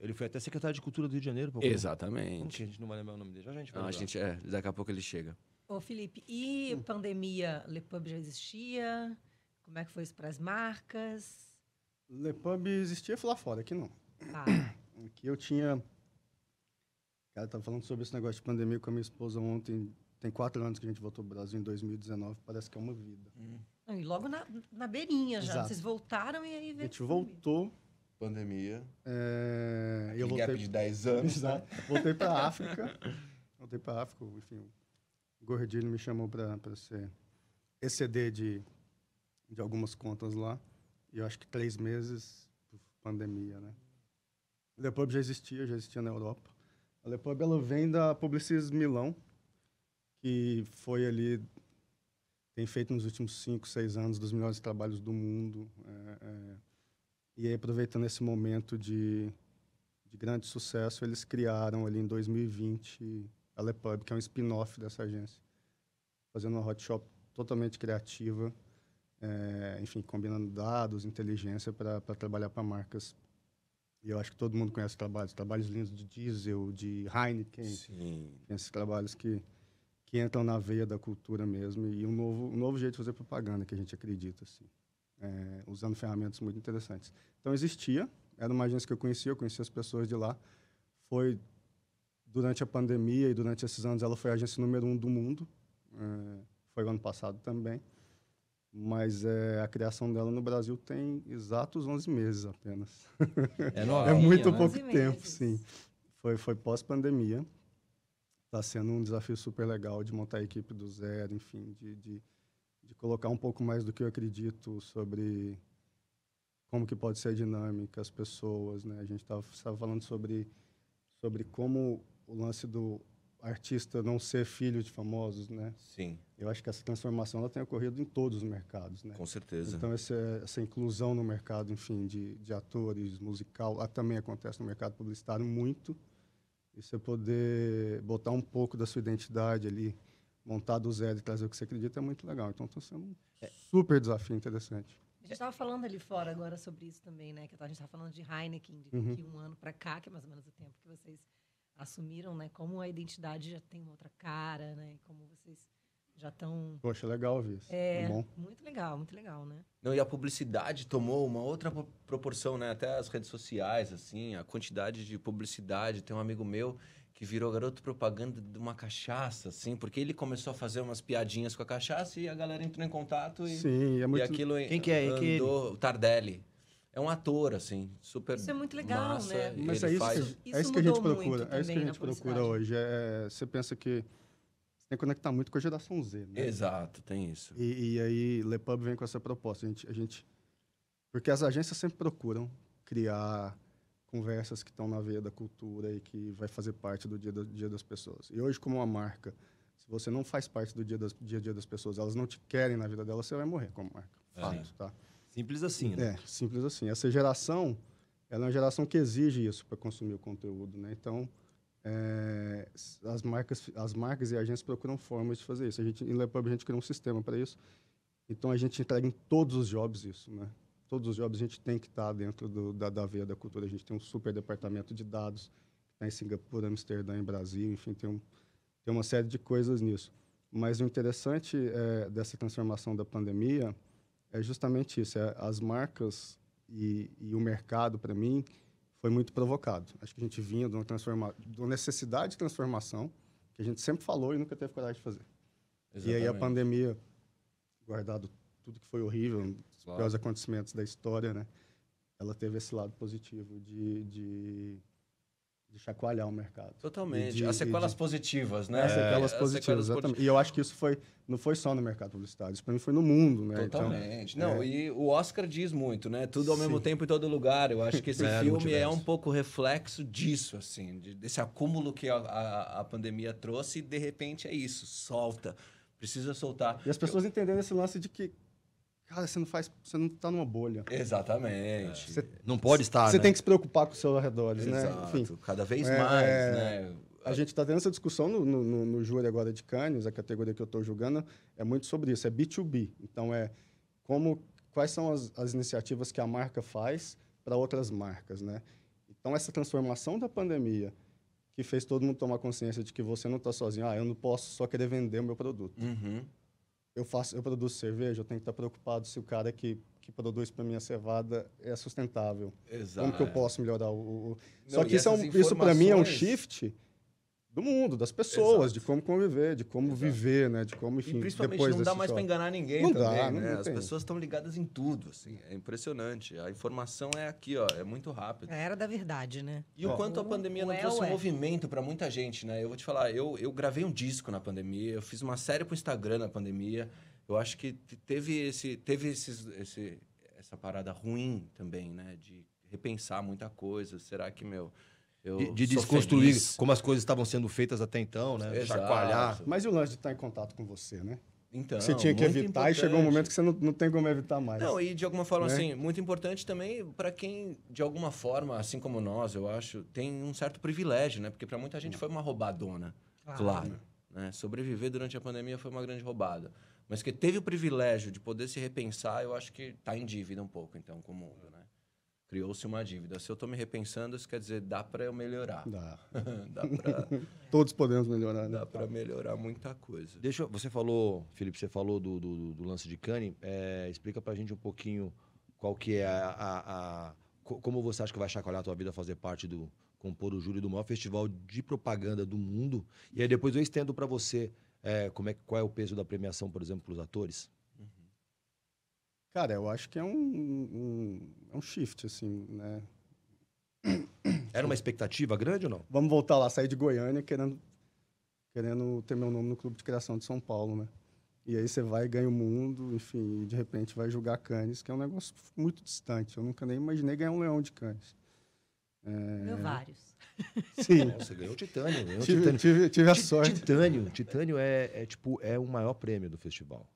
Ele foi até secretário de Cultura do Rio de Janeiro. Exatamente. Como que a gente não vai lembrar o nome dele? Já a gente vai lembrar. Daqui a pouco ele chega. Ô, Felipe, e pandemia, Le Pub já existia? Como é que foi isso para as marcas? Le Pub existia lá fora, aqui não. Aqui eu tinha... Cara, tava falando sobre esse negócio de pandemia com a minha esposa ontem. Tem 4 anos que a gente voltou ao Brasil, em 2019. Parece que é uma vida. E logo na beirinha já. Exato. Vocês voltaram e aí... A gente voltou... Pandemia. Eu voltei gap de 10 anos. Exato. Voltei para África. Enfim, o Gordilho me chamou para ser exceder de algumas contas lá. E eu acho que 3 meses por pandemia, né? A Lepub já existia na Europa. A Lepub, ela vem da Publicis Milão, que foi ali, tem feito nos últimos 5, 6 anos dos melhores trabalhos do mundo. E aí, aproveitando esse momento de grande sucesso, eles criaram ali em 2020 a Lepub, que é um spin-off dessa agência, fazendo uma hot shop totalmente criativa, enfim, combinando dados, inteligência para trabalhar para marcas. E eu acho que todo mundo conhece trabalhos lindos de Diesel, de Heineken. Sim. Esses trabalhos que entram na veia da cultura mesmo, e um novo jeito de fazer propaganda que a gente acredita, assim, usando ferramentas muito interessantes. Então, era uma agência que eu conhecia as pessoas de lá. Foi durante a pandemia e durante esses anos, ela foi a agência número 1 do mundo. Foi o ano passado também. Mas a criação dela no Brasil tem exatos 11 meses apenas. É muito pouco tempo, sim. Foi pós-pandemia. Está sendo um desafio super legal de montar a equipe do zero, enfim, de colocar um pouco mais do que eu acredito sobre como que pode ser a dinâmica, as pessoas, né? A gente estava falando sobre como o lance do artista não ser filho de famosos, né? Sim. Eu acho que essa transformação ela tem ocorrido em todos os mercados, né? Com certeza. Então, essa inclusão no mercado, enfim, de atores, musical, também acontece no mercado publicitário muito. E você poder botar um pouco da sua identidade ali, montar do zero e trazer o que você acredita é muito legal. Então, está sendo um super desafio interessante. A gente estava falando ali fora agora sobre isso também, né? Que a gente estava falando de Heineken, de que um ano para cá, que é mais ou menos o tempo que vocês assumiram, né? Como a identidade já tem uma outra cara, né? E como vocês já estão... Poxa, legal ouvir isso. Bom. Muito legal, né? Não, e a publicidade tomou uma outra proporção, né? Até as redes sociais, assim, a quantidade de publicidade. Tem um amigo meu que virou garoto propaganda de uma cachaça, assim, porque ele começou a fazer umas piadinhas com a cachaça e a galera entrou em contato e, sim, é muito... e aquilo Quem que é? andou, o Tardelli. É um ator, assim, super Isso é muito legal, massa, né? Mas é isso que a gente procura. É isso que a gente procura hoje. Você pensa que você tem que conectar muito com a geração Z, né? Exato, tem isso. E aí, Lepub vem com essa proposta. Porque as agências sempre procuram criar conversas que estão na veia da cultura e que vai fazer parte do dia das pessoas. E hoje, como uma marca, se você não faz parte do dia a dia das pessoas, elas não te querem na vida delas, você vai morrer como marca. Fato, tá? Simples assim, né? Simples assim. Essa geração, ela é uma geração que exige isso para consumir o conteúdo, né? Então, as marcas e agências procuram formas de fazer isso. Em Lepub, a gente criou um sistema para isso. Então, a gente entrega em todos os jobs isso, né? Todos os jobs a gente tem que estar dentro da veia da cultura. A gente tem um super departamento de dados que está em Singapura, Amsterdã, em Brasil. Enfim, tem uma série de coisas nisso. Mas o interessante dessa transformação da pandemia é justamente isso. As marcas e o mercado, para mim, foi muito provocado. Acho que a gente vinha de uma necessidade de transformação que a gente sempre falou e nunca teve coragem de fazer. Exatamente. E aí a pandemia, guardado tudo que foi horrível, os piores acontecimentos da história, né? Ela teve esse lado positivo de chacoalhar o mercado. Totalmente. As sequelas positivas, né? As sequelas positivas, exatamente. E eu acho que isso não foi só no mercado publicitário, isso para mim foi no mundo, né? Totalmente. Então, e o Oscar diz muito, né? Tudo ao mesmo tempo em todo lugar. Eu acho que esse filme é um pouco reflexo disso, assim, desse acúmulo que a pandemia trouxe e, de repente, é isso. Solta. Precisa soltar. E as pessoas entendendo esse lance de que, cara, você não tá numa bolha. Exatamente. Não pode estar, Você né? tem que se preocupar com os seus arredores, né? Enfim, cada vez mais, né? A gente está tendo essa discussão no júri agora de Cannes, a categoria que eu estou julgando, é muito sobre isso, é B2B. Então, quais são as iniciativas que a marca faz para outras marcas, né? Então, essa transformação da pandemia, que fez todo mundo tomar consciência de que você não está sozinho. Eu não posso só querer vender o meu produto. Uhum. Eu produzo cerveja, eu tenho que estar preocupado se o cara que produz para mim a cevada é sustentável. Exato. Como que eu posso melhorar Só que isso para mim é um shift do mundo, das pessoas, de como conviver, de como viver, né? De como, enfim, e principalmente depois não dá mais para enganar ninguém não também, dá, né? Não As pessoas estão ligadas em tudo, assim. É impressionante. A informação é aqui, ó, é muito rápido. É a era da verdade, né? E o quanto a pandemia não trouxe um movimento para muita gente, né? Eu vou te falar, eu gravei um disco na pandemia, eu fiz uma série pro Instagram na pandemia. eu acho que teve essa parada ruim também, né? De repensar muita coisa. Será que, de desconstruir como as coisas estavam sendo feitas até então, né? Exato. Chacoalhar. Mas e o lance de estar em contato com você, né? Então, você tinha que evitar e chegou um momento que você não tem como evitar mais. Não, e de alguma forma, assim, muito importante também para quem, de alguma forma, assim como nós, eu acho, tem um certo privilégio, né? Porque para muita gente foi uma roubadona, claro. Né? Sobreviver durante a pandemia foi uma grande roubada. Mas que teve o privilégio de poder se repensar, eu acho que está em dívida um pouco, então, com o mundo, né? Criou-se uma dívida. Se eu estou me repensando, isso quer dizer, dá para eu melhorar. Dá. Dá para... Todos podemos melhorar, né? Dá para melhorar muita coisa. Você falou, Felipe, do lance de Cannes. Explica pra gente um pouquinho qual que é como você acha que vai chacoalhar a tua vida fazer parte compor o júri do maior festival de propaganda do mundo. E aí depois eu estendo para você qual é o peso da premiação, por exemplo, para os atores. Cara, eu acho que é um shift, assim, né? Era uma expectativa grande ou não? Vamos voltar lá, sair de Goiânia querendo ter meu nome no Clube de Criação de São Paulo, né? E aí você vai, ganha o mundo, enfim, e de repente vai julgar Cannes, que é um negócio muito distante. Eu nunca nem imaginei ganhar um Leão de Cannes. Ganhou vários. Sim. Você ganhou o Titânio. Tive a sorte. Titânio é o maior prêmio do festival.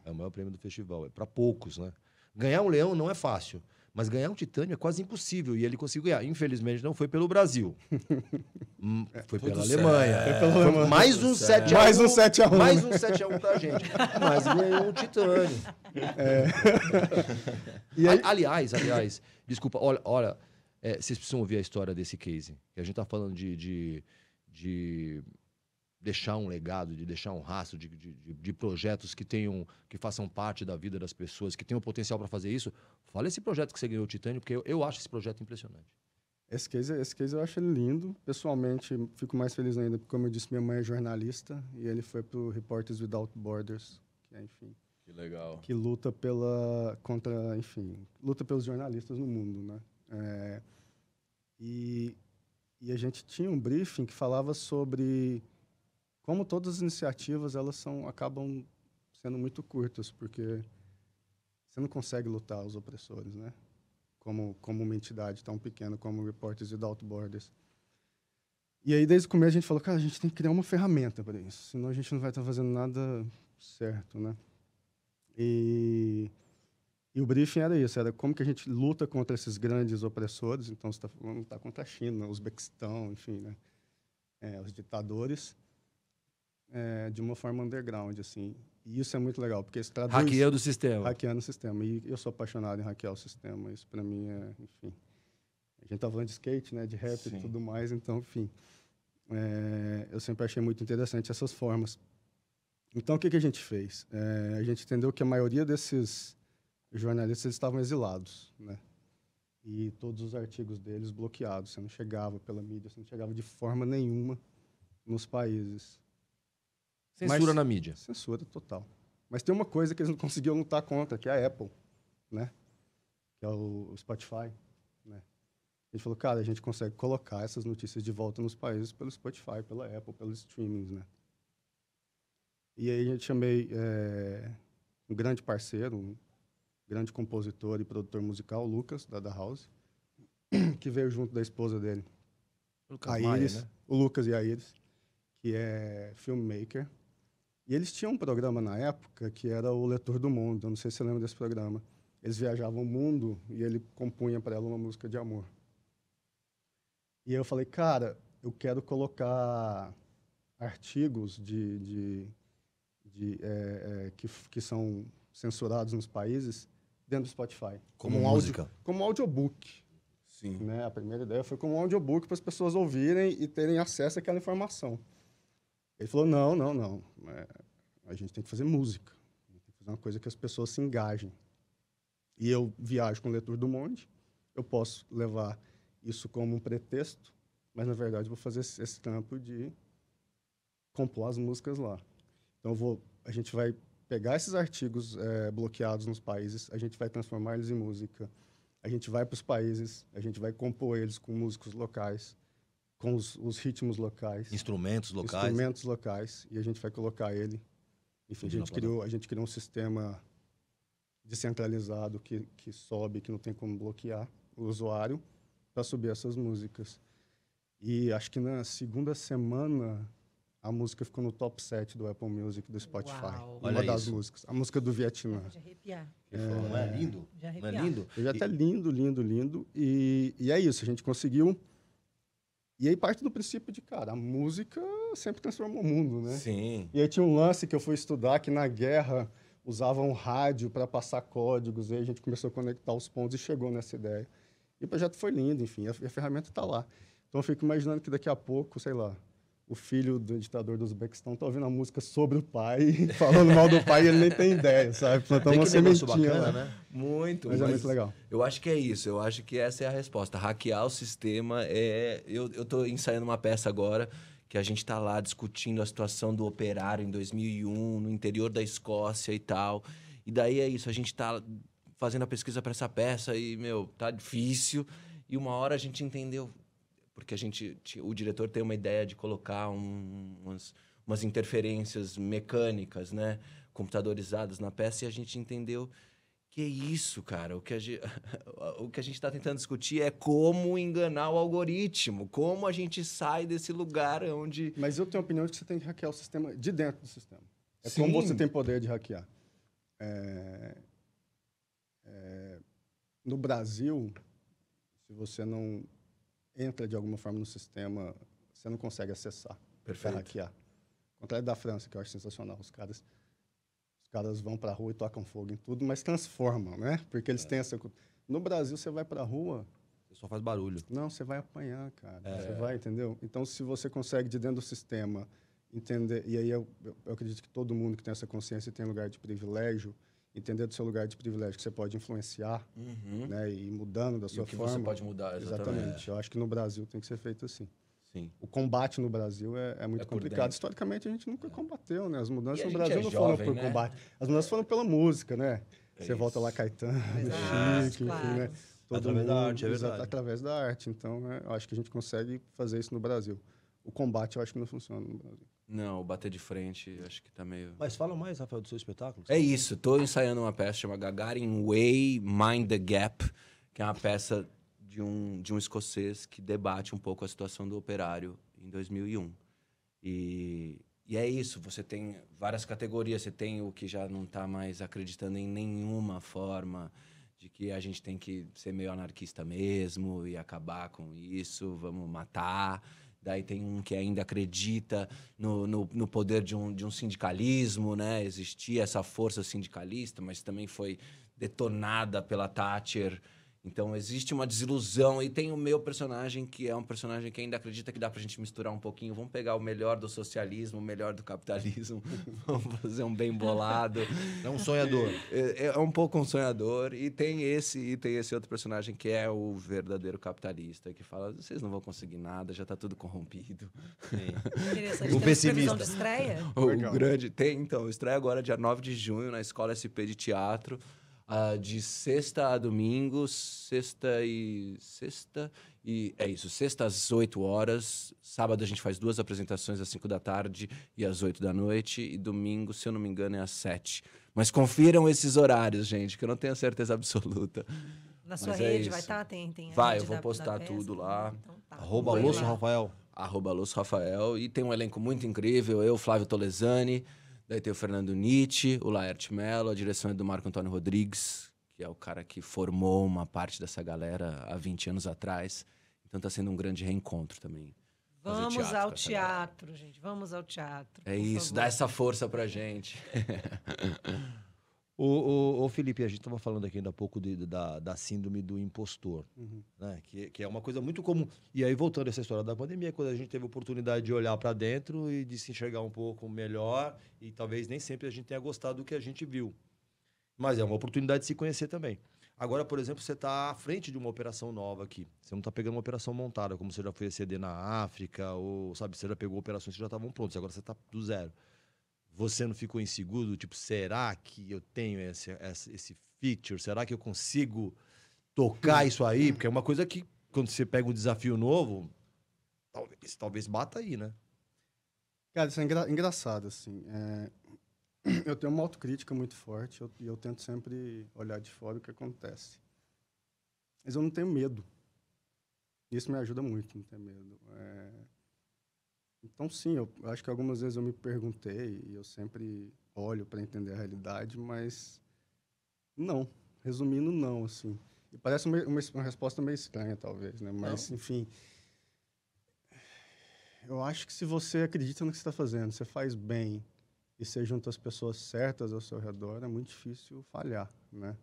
É o maior prêmio do festival. É para poucos, né? Ganhar um Leão não é fácil. Mas ganhar um Titânio é quase impossível. E ele conseguiu ganhar. Infelizmente, não foi pelo Brasil. Foi pela Alemanha. Foi mais um 7x1. Mais um 7x1. Mais um 7x1 pra gente. Mas ganhou um Titânio. E aí... Aliás, desculpa, olha vocês precisam ouvir a história desse case. Que a gente tá falando de deixar um legado, de deixar um rastro de projetos que façam parte da vida das pessoas, que tenham potencial para fazer isso. Fala esse projeto que você ganhou, o Titânio, porque eu acho esse projeto impressionante. Esse case eu acho ele lindo. Pessoalmente, fico mais feliz ainda, porque, como eu disse, minha mãe é jornalista e ele foi pro Reporters Without Borders, que é, enfim... Que legal. Que luta luta pelos jornalistas no mundo, né? E a gente tinha um briefing que falava sobre... Como todas as iniciativas, elas acabam sendo muito curtas, porque você não consegue lutar os opressores, né? Como uma entidade tão pequena como o Reporters Without Borders. E aí, desde o começo, a gente falou, cara, a gente tem que criar uma ferramenta para isso, senão a gente não vai estar fazendo nada certo, né? E o briefing era isso, era como que a gente luta contra esses grandes opressores. Então, você está falando lutar contra a China, o Uzbequistão, enfim, né? Os ditadores. De uma forma underground, assim. E isso é muito legal, porque isso traduz... Hackeando o sistema. Hackeando o sistema. E eu sou apaixonado em hackear o sistema. Isso, para mim, enfim... A gente tá falando de skate, né? De rap e tudo mais. Então, enfim... eu sempre achei muito interessante essas formas. Então, o que a gente fez? A gente entendeu que a maioria desses jornalistas estavam exilados, né? E todos os artigos deles bloqueados. Você não chegava pela mídia, você não chegava de forma nenhuma nos países. Censura na mídia. Censura total. Mas tem uma coisa que eles não conseguiam lutar contra, que é a Apple, né? Que é o Spotify, né? A gente falou, cara, a gente consegue colocar essas notícias de volta nos países pelo Spotify, pela Apple, pelos streamings, né? E aí a gente chamei um grande parceiro, um grande compositor e produtor musical, o Lucas, da House, que veio junto da esposa dele, a Iris, né? O Lucas e a Iris, que é filmmaker. E eles tinham um programa na época que era o Leitor do Mundo. Eu não sei se você lembra desse programa. Eles viajavam o mundo e ele compunha para ela uma música de amor. E eu falei, cara, eu quero colocar artigos que são censurados nos países dentro do Spotify. Como música? Como um audiobook. Sim. Né? A primeira ideia foi como um audiobook para as pessoas ouvirem e terem acesso àquela informação. Ele falou, não. A gente tem que fazer música. A gente tem que fazer uma coisa que as pessoas se engajem. E eu viajo com o Leitor do Monde. Eu posso levar isso como um pretexto, mas, na verdade, vou fazer esse trampo de compor as músicas lá. Então, a gente vai pegar esses artigos bloqueados nos países, a gente vai transformar eles em música. A gente vai para os países, a gente vai compor eles com músicos locais, com os ritmos locais. Instrumentos locais. E a gente vai colocar ele Enfim, a gente criou um sistema descentralizado que sobe, que não tem como bloquear o usuário para subir essas músicas. E acho que na segunda semana a música ficou no top 7 do Apple Music, do Spotify. Uau. Uma das músicas. A música do Vietnã. De arrepiar. Não é lindo? De Não arrepiar. é lindo? O projeto é lindo, lindo, lindo. E é isso, a gente conseguiu. E aí parte do princípio de, cara, a música sempre transformou o mundo, né? Sim. E aí tinha um lance que eu fui estudar que na guerra usavam rádio para passar códigos. E aí a gente começou a conectar os pontos e chegou nessa ideia. E o projeto foi lindo, enfim, a ferramenta está lá. Então eu fico imaginando que daqui a pouco, sei lá, o filho do ditador do Uzbequistão tá ouvindo a música sobre o pai, falando mal do pai e ele nem tem ideia, sabe? Plantar uma sementinha lá. Né? Muito. Mas é muito legal. Eu acho que é isso. Eu acho que essa é a resposta. Hackear o sistema é... Eu tô ensaiando uma peça agora que a gente tá lá discutindo a situação do operário em 2001, no interior da Escócia e tal. E daí é isso. A gente tá fazendo a pesquisa para essa peça e, tá difícil. E uma hora a gente entendeu... Porque o diretor tem uma ideia de colocar umas interferências mecânicas, né? Computadorizadas na peça, e a gente entendeu que é isso, cara. O que a gente está tentando discutir é como enganar o algoritmo, como a gente sai desse lugar onde... Mas eu tenho a opinião de que você tem que hackear o sistema de dentro do sistema. É Sim. como você tem poder de hackear. No Brasil, se você não entra de alguma forma no sistema, você não consegue acessar para hackear. Ao contrário da França, que eu acho sensacional. Os caras vão para a rua e tocam fogo em tudo, mas transformam, né? Porque eles têm essa... No Brasil, você vai para a rua... Você só faz barulho. Não, você vai apanhar, cara. Você vai, entendeu? Então, se você consegue, de dentro do sistema, entender... E aí eu acredito que todo mundo que tem essa consciência e tem lugar de privilégio, entender do seu lugar de privilégio, que você pode influenciar, né, e ir mudando da sua forma. O que você pode mudar, exatamente. Eu acho que no Brasil tem que ser feito assim. Sim. O combate no Brasil é muito complicado. Historicamente, a gente nunca combateu, né? As mudanças no Brasil não jovem, foram por combate. As mudanças foram pela música, né? Você volta lá, Caetano, Chico, enfim, né? Através da arte, é verdade. Através da arte. Então, eu acho que a gente consegue fazer isso no Brasil. O combate, eu acho que não funciona no Brasil. Não, o bater de frente, acho que tá meio... Mas fala mais, Rafael, do seu espetáculo. É isso, tô ensaiando uma peça chamada Gagarin Way, Mind the Gap, que é uma peça de um escocês que debate um pouco a situação do operário em 2001. E é isso, você tem várias categorias, você tem o que já não tá mais acreditando em nenhuma forma de que a gente tem que ser meio anarquista mesmo e acabar com isso, vamos matar... Daí tem um que ainda acredita no poder de um sindicalismo, né? Existia essa força sindicalista, mas também foi detonada pela Thatcher. Então, existe uma desilusão. E tem o meu personagem, que é um personagem que ainda acredita que dá pra gente misturar um pouquinho. Vamos pegar o melhor do socialismo, o melhor do capitalismo. Vamos fazer um bem bolado. É um sonhador. É um pouco um sonhador. E tem esse outro personagem que é o verdadeiro capitalista, que fala, vocês não vão conseguir nada, já tá tudo corrompido. Interessante. O pessimista. De estreia? O grande... Então, estreia agora dia 9 de junho na Escola SP de Teatro. De sexta a domingo, sexta às 8 horas. Sábado a gente faz 2 apresentações às 5 da tarde e às 8 da noite. E domingo, se eu não me engano, é às 7. Mas confiram esses horários, gente, que eu não tenho a certeza absoluta. Na sua rede vai estar? Tem vai, eu vou postar tudo lá. Então tá. @Losso Rafael. @Losso Rafael. E tem um elenco muito incrível. Eu, Flávio Tolesani. Daí tem o Fernando Nietzsche, o Laerte Mello, a direção é do Marco Antônio Rodrigues, que é o cara que formou uma parte dessa galera há 20 anos atrás. Então tá sendo um grande reencontro também. Vamos ao teatro, gente. Vamos ao teatro. É isso, dá essa força pra gente. Ô Felipe, a gente estava falando aqui ainda há pouco da síndrome do impostor, né? Que é uma coisa muito comum. E aí, voltando a essa história da pandemia, quando a gente teve a oportunidade de olhar para dentro e de se enxergar um pouco melhor, e talvez nem sempre a gente tenha gostado do que a gente viu. Mas é uma oportunidade de se conhecer também. Agora, por exemplo, você está à frente de uma operação nova aqui. Você não está pegando uma operação montada, como você já foi exceder na África, ou, sabe, você já pegou operações que já estavam prontas, agora você está do zero. Você não ficou inseguro? Tipo, será que eu tenho esse feature? Será que eu consigo tocar isso aí? Porque é uma coisa que, quando você pega um desafio novo, talvez bata aí, né? Cara, isso é engraçado, assim. Eu tenho uma autocrítica muito forte e eu tento sempre olhar de fora o que acontece. Mas eu não tenho medo. Isso me ajuda muito, não ter medo. Então, sim, eu acho que algumas vezes eu me perguntei e eu sempre olho para entender a realidade, mas não. Resumindo, não, assim. E parece uma resposta meio estranha, talvez, né? Mas, enfim, eu acho que se você acredita no que você está fazendo, você faz bem e você junta as pessoas certas ao seu redor, é muito difícil falhar, né?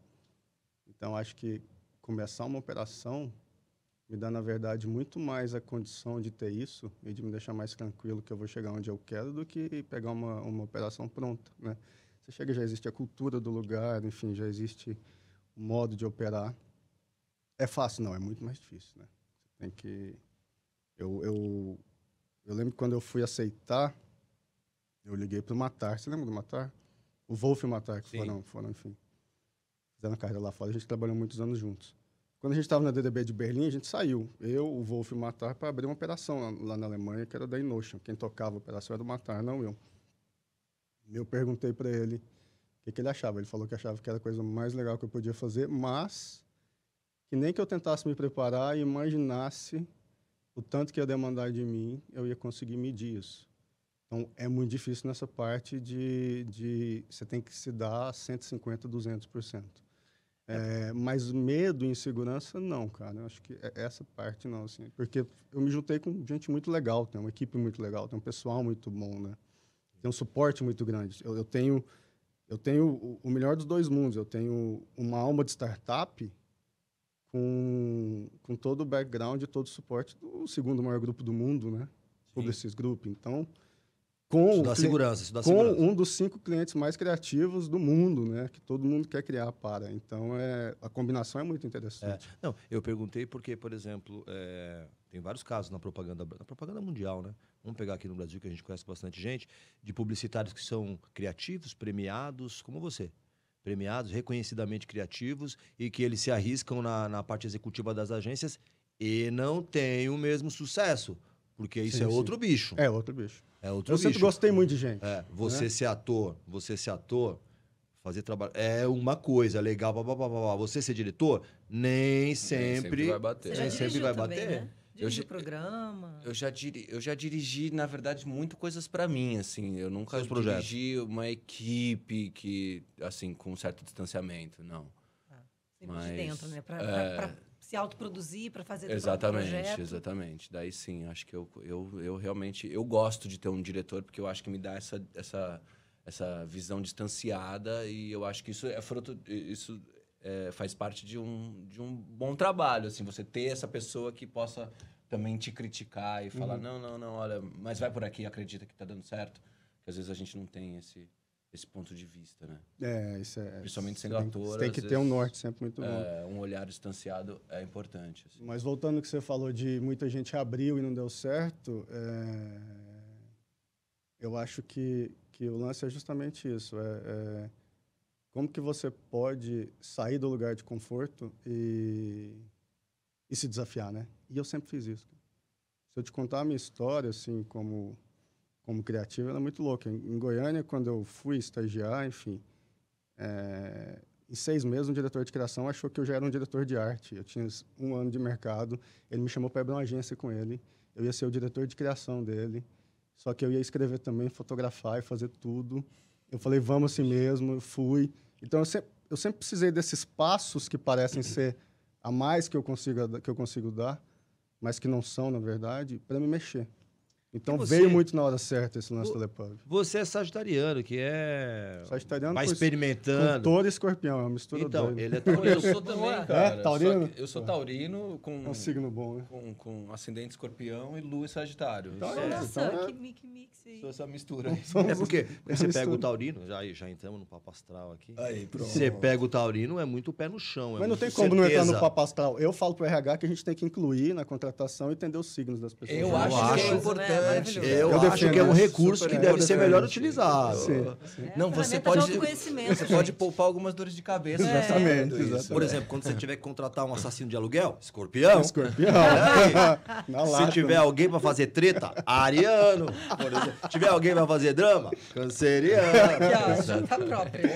Então, acho que começar uma operação me dá, na verdade, muito mais a condição de ter isso e de me deixar mais tranquilo que eu vou chegar onde eu quero do que pegar uma operação pronta, né? Você chega, já existe a cultura do lugar, enfim, já existe o modo de operar. É fácil? Não, é muito mais difícil, né? Você tem que... Eu lembro que quando eu fui aceitar, eu liguei para o Matar. Você lembra do Matar? O Wolf e o Matar, que foram, enfim, fizeram a carreira lá fora. A gente trabalhou muitos anos juntos. Quando a gente estava na DDB de Berlim, a gente saiu, eu, o Wolf e o Matar, para abrir uma operação lá na Alemanha, que era da Inotion. Quem tocava a operação era o Matar, não eu. Eu perguntei para ele o que ele achava. Ele falou que achava que era a coisa mais legal que eu podia fazer, mas que nem que eu tentasse me preparar e imaginasse o tanto que ia demandar de mim, eu ia conseguir medir isso. Então, é muito difícil nessa parte de você tem que se dar 150%, 200%. Mas medo e insegurança, não, cara. Eu acho que essa parte não, assim. Porque eu me juntei com gente muito legal, tem uma equipe muito legal, tem um pessoal muito bom, né? Tem um suporte muito grande. Eu tenho o melhor dos dois mundos. Eu tenho uma alma de startup com todo o background e todo o suporte do segundo maior grupo do mundo, né? Publicis Group. Então, com um dos 5 clientes mais criativos do mundo, né? Que todo mundo quer criar para. Então, a combinação é muito interessante. Não, eu perguntei porque, por exemplo, tem vários casos na propaganda mundial, né? Vamos pegar aqui no Brasil, que a gente conhece bastante gente, de publicitários que são criativos, premiados, como você. Premiados, reconhecidamente criativos, e que eles se arriscam na parte executiva das agências e não têm o mesmo sucesso. Porque isso é outro bicho. É outro bicho. Eu sempre gostei muito de gente. Você ser ator, fazer trabalho é uma coisa legal, você ser diretor, nem sempre vai bater. Você já sempre vai também, bater. Né? Dirige o programa. Eu já dirigi, na verdade, muito coisas para mim, assim. Eu nunca dirigi uma equipe que, assim, com um certo distanciamento, não. Sempre de dentro, né? Pra se autoproduzir, para fazer todo o projeto. Exatamente. Daí sim, acho que eu realmente... Eu gosto de ter um diretor, porque eu acho que me dá essa visão distanciada, e eu acho que isso é fruto... Isso faz parte de um bom trabalho, assim, você ter essa pessoa que possa também te criticar e falar, não, olha, mas vai por aqui, acredita que tá dando certo. Porque às vezes a gente não tem esse ponto de vista, né? Isso é... Principalmente sendo ator. Você tem que ter um norte sempre muito bom. Um olhar distanciado é importante. Assim. Mas voltando ao que você falou de muita gente abriu e não deu certo, eu acho que o lance é justamente isso. Como que você pode sair do lugar de conforto e se desafiar, né? E eu sempre fiz isso. Se eu te contar a minha história, assim, como criativo, ela é muito louca. Em Goiânia, quando eu fui estagiar, enfim, em 6 meses, um diretor de criação achou que eu já era um diretor de arte. Eu tinha 1 ano de mercado, ele me chamou para abrir uma agência com ele, eu ia ser o diretor de criação dele, só que eu ia escrever também, fotografar e fazer tudo. Eu falei, vamos assim mesmo, eu fui. Então, eu sempre precisei desses passos que parecem ser a mais que eu consigo dar, mas que não são, na verdade, para me mexer. Então, veio muito na hora certa esse lance do Telepub. Você é sagitariano, que vai experimentando. Com touro e escorpião, é uma mistura então, doida. Ele é taurino. Eu sou também, cara. Taurino? Eu sou taurino com... É um signo bom, né? Com ascendente escorpião e lua e sagitário. Nossa, que mix aí. Sou essa mistura. É porque você pega o taurino, já entramos no papo astral aqui. Aí, pronto. Você pega o taurino, é muito pé no chão. Mas não tem como não entrar no papo astral. Eu falo pro RH que a gente tem que incluir na contratação e entender os signos das pessoas. Eu acho importante. importante. Eu acho que é um recurso que deve ser melhor utilizado. Não, você pode poupar algumas dores de cabeça. Exatamente. Por exemplo, quando você tiver que contratar um assassino de aluguel, escorpião. Se tiver alguém para fazer treta, ariano. Por exemplo. Se tiver alguém para fazer drama, canceriano. Tá próprio.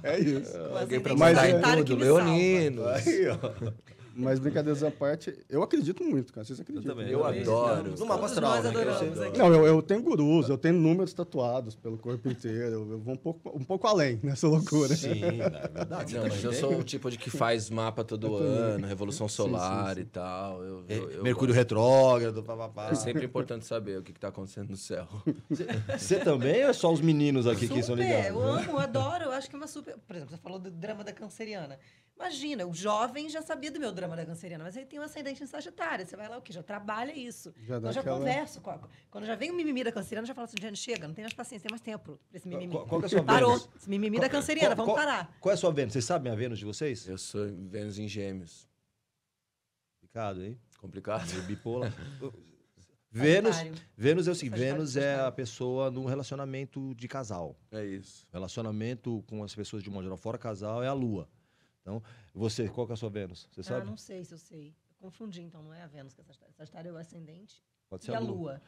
É isso. Alguém para mandar tudo, leonino. Mas brincadeiras à parte, eu acredito muito, cara. Vocês acreditam? Eu adoro. No mapa astral, né? Não, eu tenho gurus, eu tenho números tatuados pelo corpo inteiro. Eu vou um pouco além nessa loucura. Sim, é verdade. Não, mas eu sou o tipo de que faz mapa todo ano, Revolução Solar e tal. Mercúrio retrógrado, papapá. É sempre importante saber o que está acontecendo no céu. Você também ou é só os meninos aqui que são ligados? Eu amo, adoro. Eu acho que é uma super... Por exemplo, você falou do drama da canceriana. Imagina, o jovem já sabia do meu drama da canceriana, mas ele tem um ascendente em Sagitário. Você vai lá, o quê? Já trabalha isso. Eu já converso. Quando já vem o mimimi da canceriana, já fala assim, Diane, chega, não tem mais paciência, tem mais tempo pra esse mimimi. Qual que é a sua Parou. Vênus? Esse mimimi da canceriana, vamos parar. Qual é a sua Vênus? Vocês sabem a Vênus de vocês? Eu sou Vênus em Gêmeos. Complicado, hein? Complicado. Bipolar. Vênus é o seguinte, Vênus é a pessoa num relacionamento de casal. É isso. Relacionamento com as pessoas de modo geral, fora casal, é a Lua. Então, você, qual que é a sua Vênus? Você sabe? Não sei se eu sei. Eu confundi, então, não é a Vênus que é Sagitário. Sagitário é o ascendente. Pode ser e a Lua.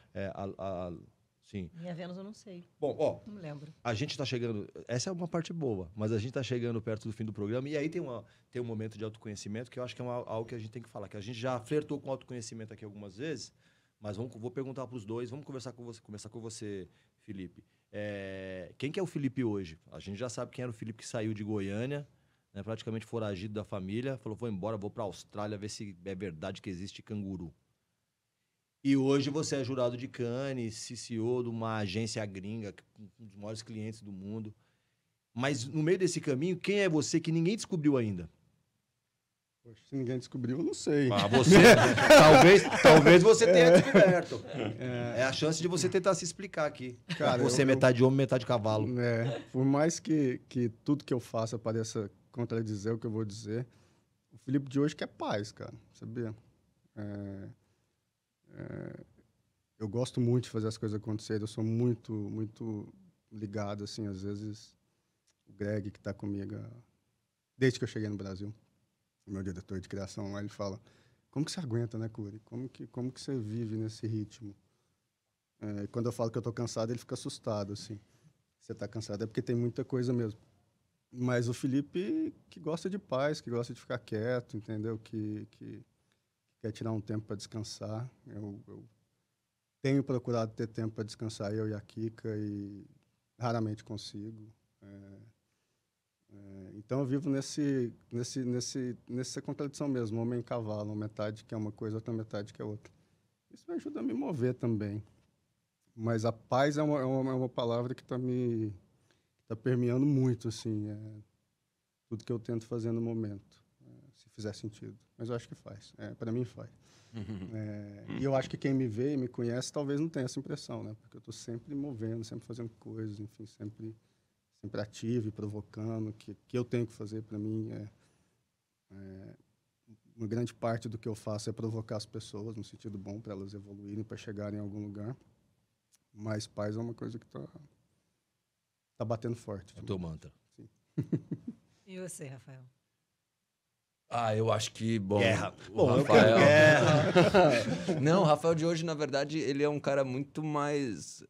Sim. Minha Vênus eu não sei. Bom, não me lembro. A gente está chegando... Essa é uma parte boa, mas a gente está chegando perto do fim do programa e aí tem um momento de autoconhecimento que eu acho que é algo que a gente tem que falar, que a gente já flertou com autoconhecimento aqui algumas vezes, mas vou perguntar para os dois, vamos começar com você, Felipe. Quem que é o Felipe hoje? A gente já sabe quem era o Felipe que saiu de Goiânia, né, praticamente foragido da família, falou, vou embora, vou para a Austrália ver se é verdade que existe canguru. E hoje você é jurado de Cannes, CEO de uma agência gringa, um dos maiores clientes do mundo. Mas no meio desse caminho, quem é você que ninguém descobriu ainda? Poxa, se ninguém descobriu, eu não sei. Você, talvez você tenha descoberto. É a chance de você tentar se explicar aqui. Cara, você é metade homem, metade cavalo. Por mais que tudo que eu faça pareça contradizer o que eu vou dizer, o Felipe de hoje quer paz, cara, sabia? Eu gosto muito de fazer as coisas acontecerem, eu sou muito, muito ligado, assim, às vezes, o Greg, que está comigo, desde que eu cheguei no Brasil, o meu diretor de criação lá, ele fala, como que você aguenta, né, Curi? Como que você vive nesse ritmo? Quando eu falo que eu estou cansado, ele fica assustado, assim. Você está cansado, é porque tem muita coisa mesmo. Mas o Felipe, que gosta de paz, que gosta de ficar quieto, entendeu? Que quer tirar um tempo para descansar. Eu tenho procurado ter tempo para descansar, eu e a Kika, e raramente consigo. Então eu vivo nessa contradição mesmo, homem e cavalo, uma metade que é uma coisa, outra metade que é outra. Isso me ajuda a me mover também. Mas a paz é uma palavra que está permeando muito, assim, tudo que eu tento fazer no momento, se fizer sentido. Mas eu acho que faz, para mim faz. E eu acho que quem me vê e me conhece talvez não tenha essa impressão, né? Porque eu estou sempre movendo, sempre fazendo coisas, enfim, sempre ativo e provocando, que eu tenho que fazer para mim. Uma grande parte do que eu faço é provocar as pessoas no sentido bom, para elas evoluírem, para chegarem em algum lugar. Mas paz é uma coisa que tá batendo forte. É o teu mantra. Sim. E você, Rafael? Eu acho que, guerra. O Rafael... guerra. Não, o Rafael de hoje, na verdade, ele é um cara muito mais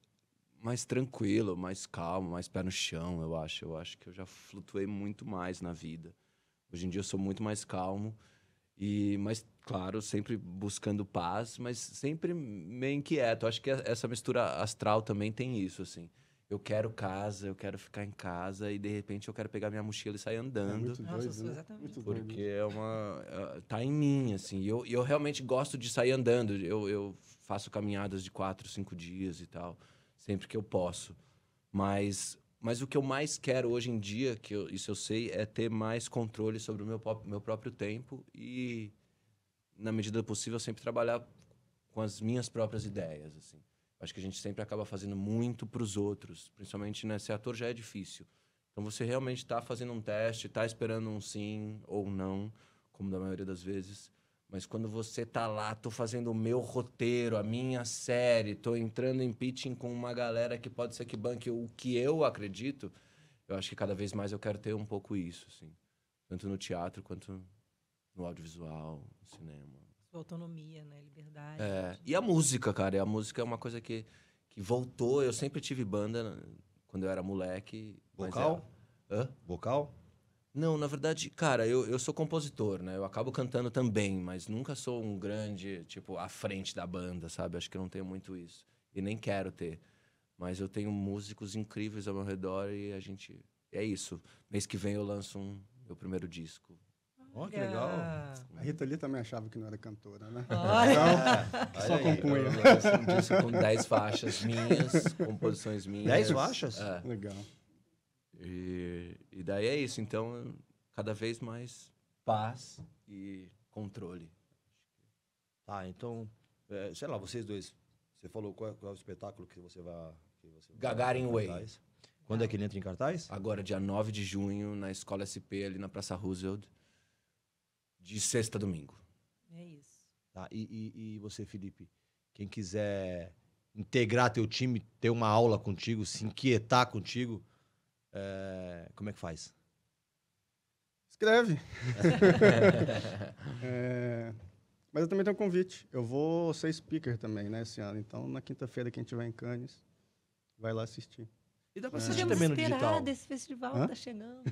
tranquilo, mais calmo, mais pé no chão, eu acho. Eu acho que eu já flutuei muito mais na vida. Hoje em dia eu sou muito mais calmo, mas, claro, sempre buscando paz, mas sempre meio inquieto. Eu acho que essa mistura astral também tem isso, assim. Eu quero casa, eu quero ficar em casa e, de repente, eu quero pegar minha mochila e sair andando. Muito doido, né? Exatamente. Porque tá em mim, assim. E eu realmente gosto de sair andando. Eu faço caminhadas de 4, 5 dias e tal, sempre que eu posso. Mas o que eu mais quero hoje em dia, isso eu sei, é ter mais controle sobre o meu próprio tempo e, na medida do possível, sempre trabalhar com as minhas próprias ideias, assim. Acho que a gente sempre acaba fazendo muito para os outros, principalmente, né? Ser ator já é difícil. Então, você realmente está fazendo um teste, está esperando um sim ou não, como da maioria das vezes, Mas quando você tá lá, tô fazendo o meu roteiro, a minha série, tô entrando em pitching com uma galera que pode ser que banque o que eu acredito, eu acho que cada vez mais eu quero ter um pouco isso, assim. Tanto no teatro quanto no audiovisual, no cinema. Sua autonomia, né? Liberdade. E a música, cara. E a música é uma coisa que voltou. Eu sempre tive banda quando eu era moleque. Vocal? Vocal? Não, na verdade, cara, eu sou compositor, né? Eu acabo cantando também, mas nunca sou um grande, tipo, à frente da banda, sabe? Acho que eu não tenho muito isso. E nem quero ter. Mas eu tenho músicos incríveis ao meu redor e a gente... É isso. Mês que vem eu lanço meu primeiro disco. Ó, que legal. A Rita Lee também achava que não era cantora, né? Então, só compunha. Eu lanço um disco com 10 faixas minhas, composições minhas. 10 faixas? Legal. E daí é isso. Então, cada vez mais paz e controle. Tá, então, sei lá, vocês dois, você falou qual é o espetáculo que você vai... Gagarin Way. Quando é que ele entra em cartaz? Agora, dia 9 de junho, na Escola SP, ali na Praça Roosevelt, de sexta a domingo. É isso. Tá, e você, Felipe, quem quiser integrar teu time, ter uma aula contigo, se inquietar contigo, como é que faz? Escreve. Mas eu também tenho um convite. Eu vou ser speaker também, né, esse ano. Então, na quinta-feira, quem estiver em Cannes, vai lá assistir. E dá pra assistir também no digital. Desse festival tá chegando.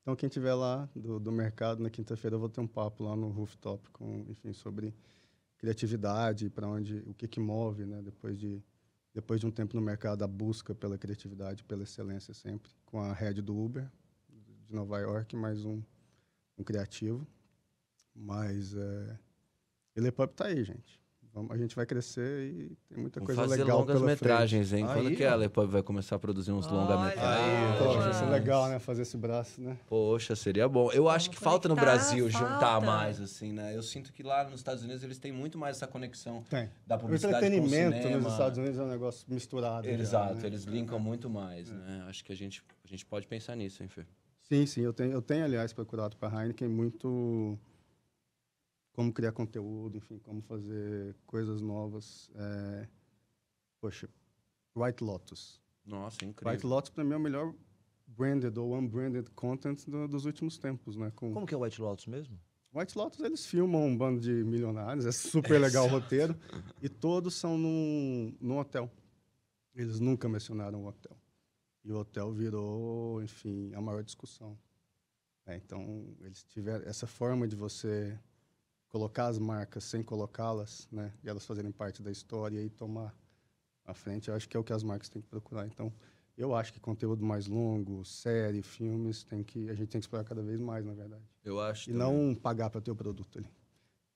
Então, quem estiver lá do mercado, na quinta-feira, eu vou ter um papo lá no Rooftop, sobre criatividade, o que move, né? Depois de um tempo no mercado, a busca pela criatividade, pela excelência sempre, com a head do Uber, de Nova York, mais um criativo. Mas ele Pub tá aí, gente. A gente vai crescer e tem muita coisa legal pela longas-metragens, hein? Aí, quando que a Lepub vai começar a produzir uns longa-metragens? Poxa, isso é legal, né? Fazer esse braço, né? Poxa, seria bom. Eu acho que falta no Brasil juntar mais, assim, né? Eu sinto que lá nos Estados Unidos eles têm muito mais essa conexão da publicidade com o cinema. O entretenimento nos Estados Unidos é um negócio misturado. Exato, eles linkam muito mais, né? Acho que a gente pode pensar nisso, hein, Fê? Sim. Eu tenho, aliás, procurado para a Heineken muito... como criar conteúdo, enfim, como fazer coisas novas. Poxa, White Lotus. Nossa, incrível. White Lotus, para mim, é o melhor branded ou unbranded content dos últimos tempos, né? Como que é o White Lotus mesmo? White Lotus, eles filmam um bando de milionários, é super legal o roteiro, e todos são num hotel. Eles nunca mencionaram o hotel. E o hotel virou, enfim, a maior discussão. Então, eles tiveram essa forma de você... colocar as marcas sem colocá-las, né? E elas fazerem parte da história e tomar a frente, eu acho que é o que as marcas têm que procurar. Então, eu acho que conteúdo mais longo, série, filmes, a gente tem que explorar cada vez mais, na verdade. Eu acho. E não pagar para ter o produto ali.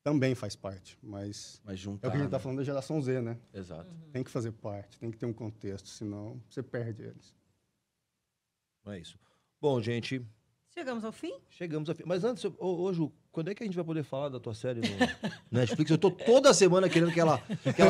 Também faz parte, mas juntar, é o que a gente está falando da geração Z, né? Exato. Tem que fazer parte, tem que ter um contexto, senão você perde eles. É isso. Bom, gente... Chegamos ao fim? Chegamos ao fim. Mas antes, Ju, quando é que a gente vai poder falar da tua série no Netflix? Eu tô toda semana querendo que ela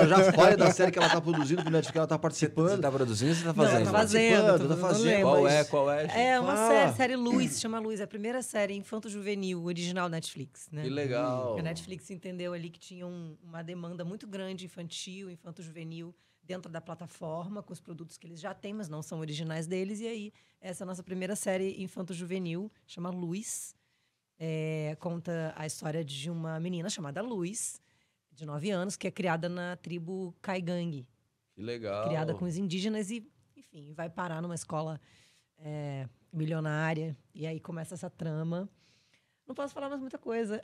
já fale da série que ela tá produzindo pro Netflix, que ela tá participando. Você tá produzindo ou você tá fazendo? Não, tá fazendo. Qual é? É uma série Luz, chama Luz. É a primeira série infanto-juvenil, original Netflix, né? Que legal. A Netflix entendeu ali que tinha uma demanda muito grande infantil, infanto-juvenil, dentro da plataforma, com os produtos que eles já têm, mas não são originais deles. E aí, essa é a nossa primeira série infanto-juvenil, chama Luz. Conta a história de uma menina chamada Luz, de 9 anos, que é criada na tribo Caigangue. Que legal. Criada com os indígenas e, enfim, vai parar numa escola milionária. E aí começa essa trama. Não posso falar mais muita coisa.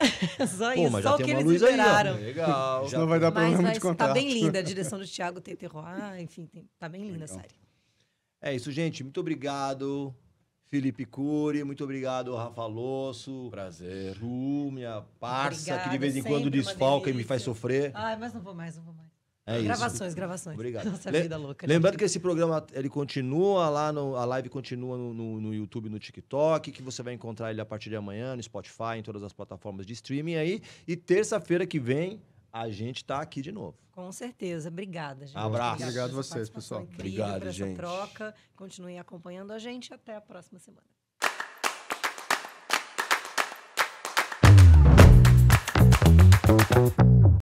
Só isso, mas só o que eles liberaram. Legal. Não vai dar problema de contrato. Tá bem linda a direção do Thiago Teterroa. Enfim, tá bem linda a série. É isso, gente. Muito obrigado, Felipe Cury. Muito obrigado, Rafa Losso. Prazer. Ju, minha parça, Obrigada, que de vez em quando desfalca e me faz sofrer. Ai, mas não vou mais. É gravações. Obrigado. Nossa vida louca. Lembrando que esse programa, ele continua lá, a live continua no YouTube, no TikTok, que você vai encontrar ele a partir de amanhã, no Spotify, em todas as plataformas de streaming aí. E terça-feira que vem, a gente tá aqui de novo. Com certeza. Obrigada, gente. Abraço. Obrigado a vocês, pessoal. Obrigado, por essa gente. troca. Continuem acompanhando a gente. Até a próxima semana.